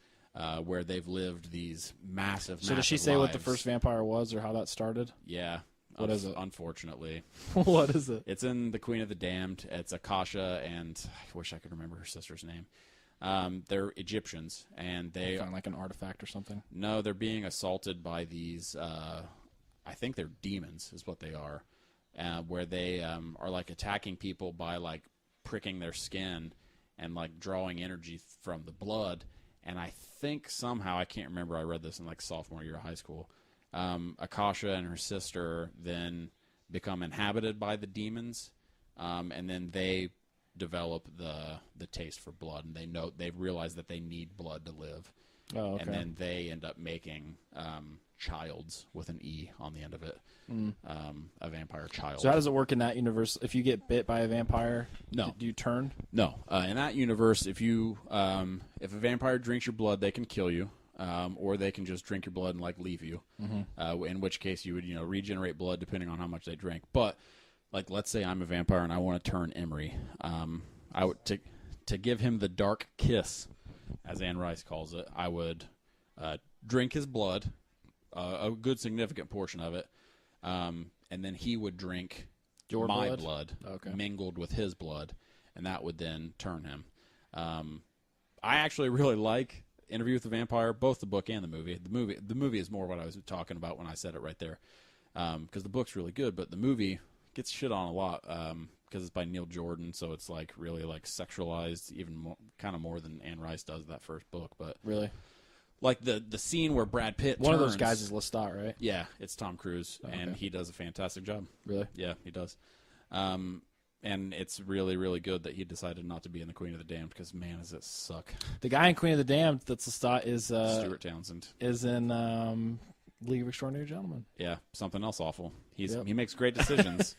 where they've lived these massive. So does she say what the first vampire was or how that started? Yeah. What is it? Unfortunately. What is it? It's in The Queen of the Damned. It's Akasha, and I wish I could remember her sister's name. They're Egyptians, and they found like an artifact or something. No, they're being assaulted by these. I think they're demons, is what they are, where they are like attacking people by like pricking their skin and like drawing energy from the blood. And I think somehow, I can't remember. I read this in like sophomore year of high school. Akasha and her sister then become inhabited by the demons, and then they develop the taste for blood, and they realize that they need blood to live. Oh, okay. And then they end up making childs with an E on the end of it, a vampire child. So how does it work in that universe? If you get bit by a vampire, No. do you turn? No, in that universe, if a vampire drinks your blood, they can kill you. Or they can just drink your blood and like leave you. In which case you would regenerate blood depending on how much they drink. But like let's say I'm a vampire and I want to turn Emery. I would to give him the dark kiss, as Anne Rice calls it. I would drink his blood, a good significant portion of it, and then he would drink my blood mingled with his blood, and that would then turn him. I actually really like Interview with the Vampire, both the book and the movie. The movie is more what I was talking about when I said it right there, because the book's really good, but the movie gets shit on a lot because it's by Neil Jordan, so it's like really like sexualized, even more, kind of more than Anne Rice does that first book. But Really? like the scene where Brad Pitt One of turns, those guys is Lestat, right? yeah, it's Tom Cruise, and he does a fantastic job. Really? Yeah, he does. And it's really, really good that he decided not to be in The Queen of the Damned because, man, does it suck. The guy in Queen of the Damned that's Lestat is Stuart Townsend. Is in League of Extraordinary Gentlemen. Yeah, something else awful. He makes great decisions.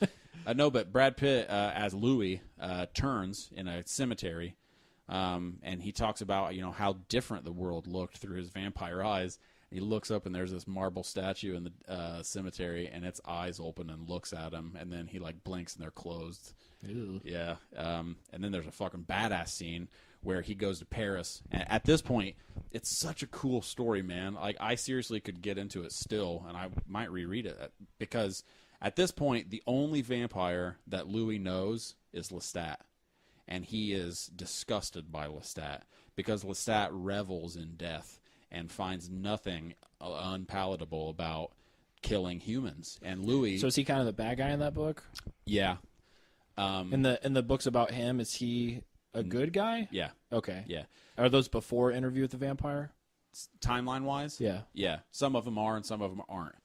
No, but Brad Pitt as Louis turns in a cemetery, and he talks about how different the world looked through his vampire eyes. He looks up and there's this marble statue in the cemetery, and its eyes open and looks at him, and then he like blinks and they're closed. Ew. Yeah, and then there's a fucking badass scene where he goes to Paris. And at this point, it's such a cool story, man. Like I seriously could get into it still, and I might reread it because at this point, the only vampire that Louis knows is Lestat, and he is disgusted by Lestat because Lestat revels in death and finds nothing unpalatable about killing humans. And Louis, So is he kind of the bad guy in that book? yeah, In the books about him, is he a good guy? yeah, Okay. yeah. Are those before Interview with the Vampire? Timeline wise, Yeah. yeah. Some of them are, and some of them aren't.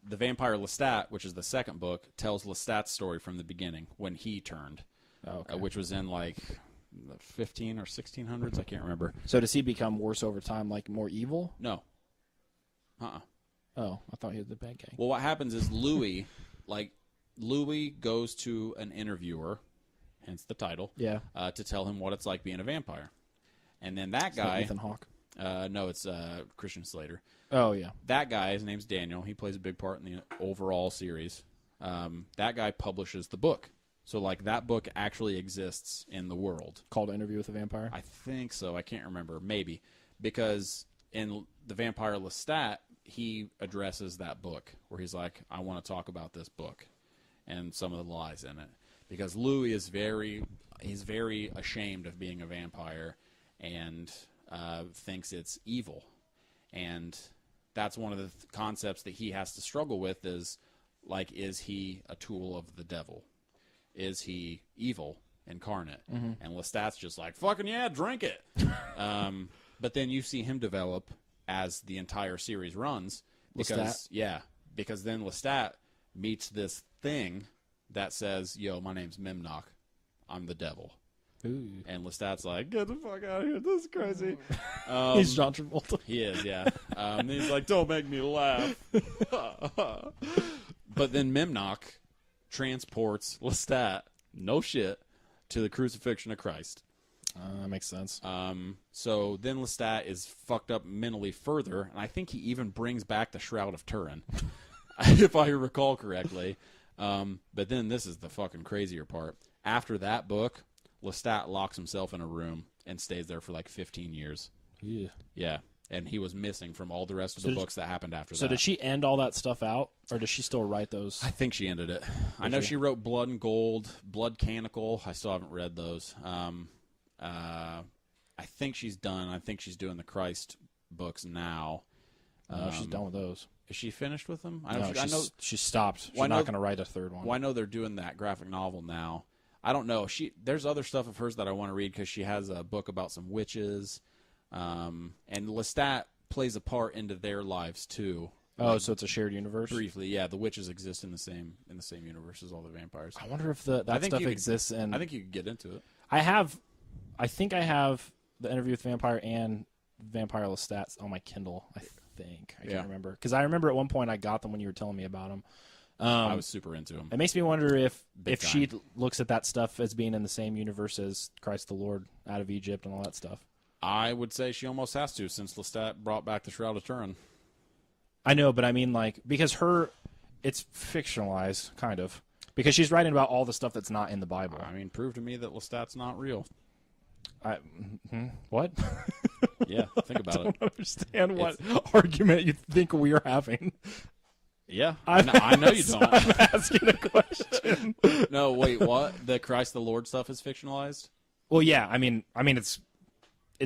The Vampire Lestat, which is the second book, tells Lestat's story from the beginning when he turned, which was in like the 15 or 1600s. I can't remember. So does he become worse over time, like more evil? No. Oh, I thought he was the bad guy. Well, what happens is Louis goes to an interviewer, hence the title, Yeah. to tell him what it's like being a vampire. And then that Is that guy, Ethan Hawke. no, it's Christian Slater. Oh, yeah. That guy, his name's Daniel. He plays a big part in the overall series. That guy publishes the book. So, like, that book actually exists in the world. Called Interview with the Vampire? I think so. I can't remember. Maybe. Because in The Vampire Lestat, he addresses that book where he's like, I want to talk about this book and some of the lies in it. Because Louis is very ashamed of being a vampire and thinks it's evil. And that's one of the concepts that he has to struggle with is Like, is he a tool of the devil? Is he evil incarnate? And Lestat's just like, fucking yeah, drink it. But then you see him develop as the entire series runs. Because then Lestat meets this thing that says, yo, my name's Memnoch. I'm the devil. Ooh. And Lestat's like, get the fuck out of here. This is crazy. He's John Travolta. He is, yeah. And he's like, don't make me laugh. But then Memnoch transports Lestat, no shit, to the crucifixion of Christ. That makes sense. So then Lestat is fucked up mentally further, and I think he even brings back the Shroud of Turin, if I recall correctly. But then this is the fucking crazier part. After that book, Lestat locks himself in a room and stays there for like 15 years. Yeah. Yeah. And he was missing from all the rest of the books that happened after that. So did she end all that stuff out, or does she still write those? I think she ended it. I know she wrote Blood and Gold, Blood Canonical. I still haven't read those. I think she's done. I think she's doing the Christ books now. No, she's done with those. Is she finished with them? I know she stopped. She's not going to write a third one. Well, I know they're doing that graphic novel now. I don't know. There's other stuff of hers that I want to read because she has a book about some witches. And Lestat plays a part into their lives too. Oh, so it's a shared universe? Briefly, yeah. The witches exist in the same universe as all the vampires. I wonder if that stuff exists in... I think you could get into it. I think I have the Interview with Vampire and Vampire Lestat on my Kindle, I think. I can't remember. Because I remember at one point I got them when you were telling me about them. I was super into them. It makes me wonder if she looks at that stuff as being in the same universe as Christ the Lord out of Egypt and all that stuff. I would say she almost has to, since Lestat brought back the Shroud of Turin. I know, but I mean, like, because it's fictionalized, kind of. Because she's writing about all the stuff that's not in the Bible. I mean, prove to me that Lestat's not real. What? Yeah, think about it. I don't understand what argument you think we are having. Yeah, I know you don't. I'm asking a question. No, wait, what? The Christ the Lord stuff is fictionalized? Well, yeah, I mean, it's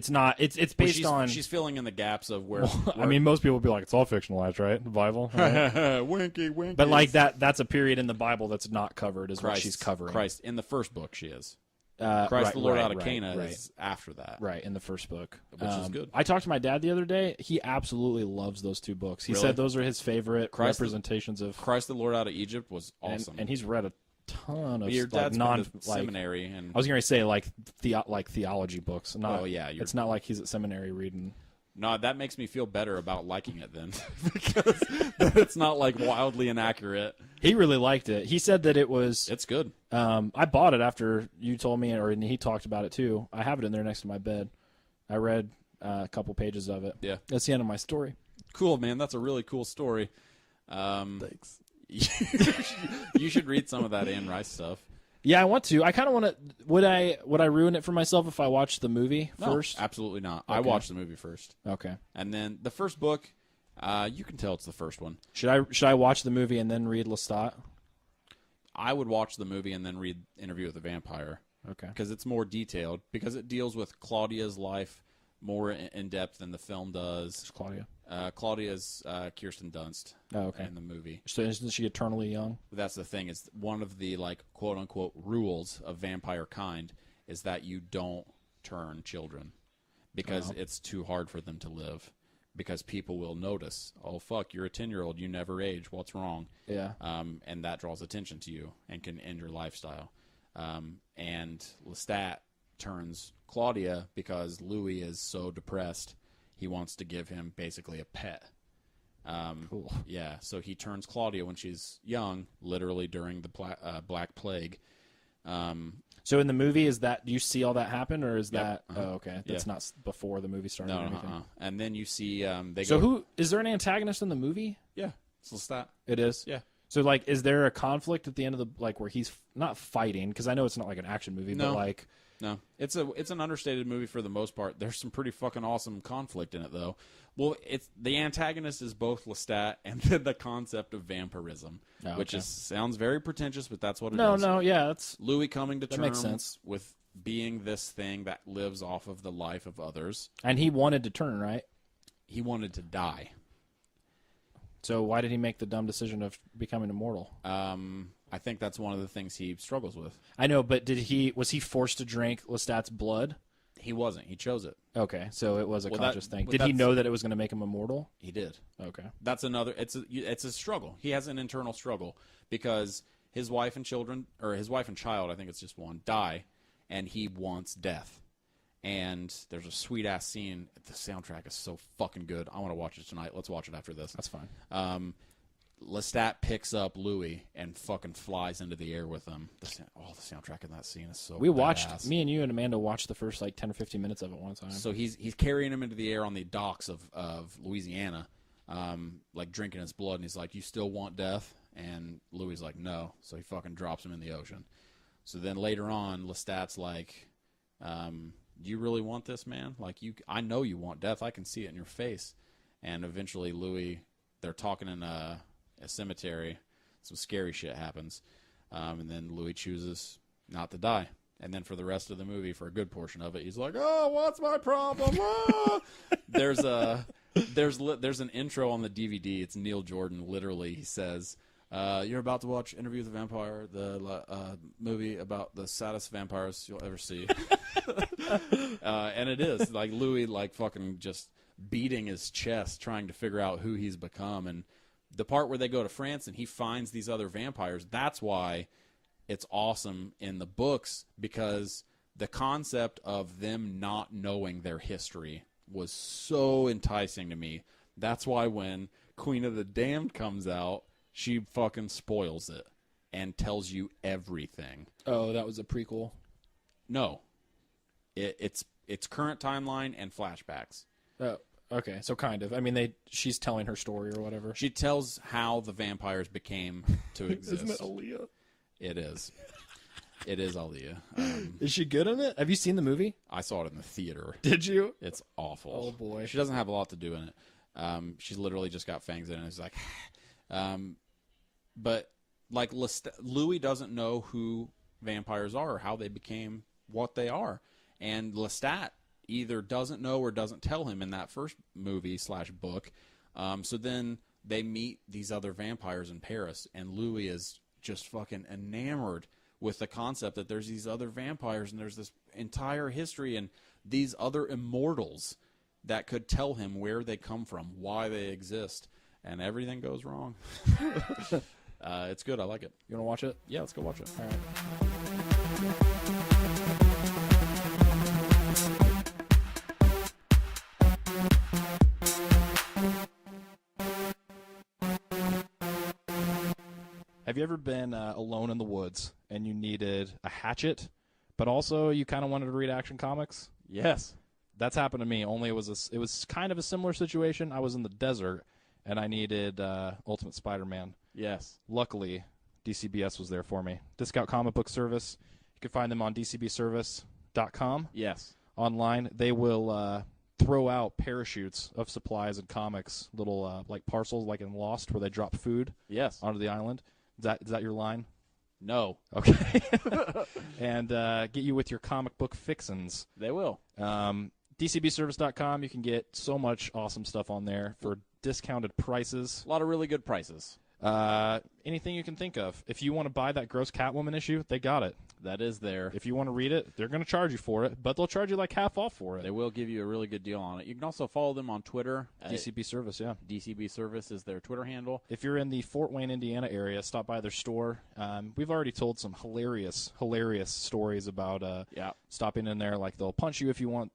not. It's based on. She's filling in the gaps of where. I mean, most people would be like, it's all fictionalized, right? The Bible. Right? Winky, winky. But like that's a period in the Bible that's not covered, is what she's covering. Christ in the first book, she is. Christ the Lord out of Cana right. is after that. Right, in the first book. Which is good. I talked to my dad the other day. He absolutely loves those two books. He said those are his favorite representations of... Christ the Lord out of Egypt was awesome. And he's read a ton of your dad's seminary. And I was going to say like theology books. Not, yeah. It's not like he's at seminary reading... No, that makes me feel better about liking it then. Because it's not like wildly inaccurate. He really liked it. He said that it was... It's good. I bought it after you told me, and he talked about it too. I have it in there next to my bed. I read a couple pages of it. Yeah. That's the end of my story. Cool, man. That's a really cool story. Thanks. You should read some of that Anne Rice stuff. Yeah, I want to. I kind of want to. Would I ruin it for myself if I watched the movie first? Absolutely not. Okay. I watched the movie first. Okay. And then the first book, you can tell it's the first one. Should I watch the movie and then read Lestat? I would watch the movie and then read Interview with the Vampire. Okay. Because it's more detailed. Because it deals with Claudia's life more in depth than the film does. It's Claudia. Claudia's Kirsten Dunst. Oh, okay. In the movie. So isn't she eternally young? That's the thing. Is one of the quote unquote rules of vampire kind is that you don't turn children because it's too hard for them to live. Because people will notice, oh fuck, you're a 10-year-old, you never age. What's wrong? Yeah. And that draws attention to you and can end your lifestyle. And Lestat turns Claudia because Louis is so depressed. He wants to give him basically a pet. Cool. Yeah, so he turns Claudia when she's young, literally during the Black Plague. So in the movie, do you see all that happen, or is that? Uh-huh. Oh, okay. That's not before the movie started. No, or anything. And then you see who is there an antagonist in the movie? Yeah, it's Lestat. It is. Yeah. So is there a conflict at the end of the where he's not fighting? Because I know it's not like an action movie, but No, it's an understated movie for the most part. There's some pretty fucking awesome conflict in it, though. Well, the antagonist is both Lestat and the concept of vampirism, which sounds very pretentious, but that's what it is. No, yeah, that's Louis coming to makes terms sense. with being this thing that lives off of the life of others. And he wanted to turn, right? He wanted to die. So why did he make the dumb decision of becoming immortal? I think that's one of the things he struggles with. I know, but was he forced to drink Lestat's blood? He wasn't. He chose it. Okay, so it was a conscious thing. Did he know that it was going to make him immortal? He did. Okay. That's another. It's a struggle. He has an internal struggle because his wife and children, or his wife and child, I think it's just one, die, and he wants death. And there's a sweet ass scene. The soundtrack is so fucking good. I want to watch it tonight. Let's watch it after this. That's fine. Lestat picks up Louis and fucking flies into the air with him. The soundtrack in that scene is so badass. Me and you and Amanda watched the first like 10 or 15 minutes of it one time. So he's carrying him into the air on the docks of Louisiana, like drinking his blood, and he's like, "You still want death?" And Louis is like, "No." So he fucking drops him in the ocean. So then later on, Lestat's like, "Do you really want this, man? Like, I know you want death. I can see it in your face." And eventually Louis, they're talking in a cemetery, some scary shit happens, and then Louis chooses not to die. And then for the rest of the movie, for a good portion of it, he's like, "Oh, what's my problem?" Ah! There's an intro on the DVD. It's Neil Jordan. Literally, he says, "You're about to watch Interview with the Vampire, the movie about the saddest vampires you'll ever see." And it is like Louis, like fucking just beating his chest, trying to figure out who he's become. And the part where they go to France and he finds these other vampires, that's why it's awesome in the books, because the concept of them not knowing their history was so enticing to me. That's why when Queen of the Damned comes out, she fucking spoils it and tells you everything. Oh, that was a prequel? No. It's current timeline and flashbacks. Oh. Okay, so kind of. I mean, she's telling her story or whatever. She tells how the vampires became to exist. Isn't it Aaliyah? It is. It is Aaliyah. Is she good in it? Have you seen the movie? I saw it in the theater. Did you? It's awful. Oh, boy. She doesn't have a lot to do in it. She's literally just got fangs in it. It's like, but like Louis doesn't know who vampires are or how they became what they are. And Lestat either doesn't know or doesn't tell him in that first movie / book. So then they meet these other vampires in Paris, and Louis is just fucking enamored with the concept that there's these other vampires and there's this entire history and these other immortals that could tell him where they come from, why they exist, and everything goes wrong. It's good. I like it. You want to watch it? Yeah, let's go watch it. All right. Have you ever been alone in the woods and you needed a hatchet, but also you kind of wanted to read Action Comics? Yes. That's happened to me, only it was kind of a similar situation. I was in the desert, and I needed Ultimate Spider-Man. Yes. Luckily, DCBS was there for me. Discount comic book service. You can find them on dcbservice.com. Yes. Online. They will throw out parachutes of supplies and comics, little like parcels like in Lost where they drop food onto the island. Is that your line? No. Okay. And get you with your comic book fixins. They will. DCBservice.com. You can get so much awesome stuff on there for discounted prices. A lot of really good prices. Anything you can think of. If you want to buy that gross Catwoman issue, they got it. That is there. If you want to read it, they're going to charge you for it, but they'll charge you like half off for it. They will give you a really good deal on it. You can also follow them on Twitter. DCB Service, yeah. DCB Service is their Twitter handle. If you're in the Fort Wayne, Indiana area, stop by their store. We've already told some hilarious stories about stopping in there. Like they'll punch you if you want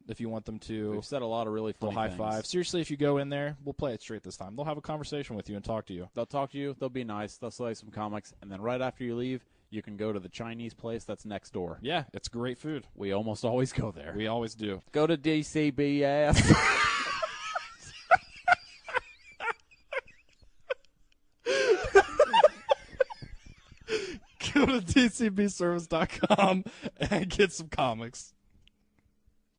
them to. We've said a lot of really funny they'll high things. five. Seriously, if you go in there, we'll play it straight this time. They'll have a conversation with you and talk to you. They'll talk to you. They'll be nice. They'll sell you some comics, and then right after you leave, you can go to the Chinese place that's next door. Yeah, it's great food. We almost always go there. We always do. Go to DCBS. Go to DCBservice.com and get some comics.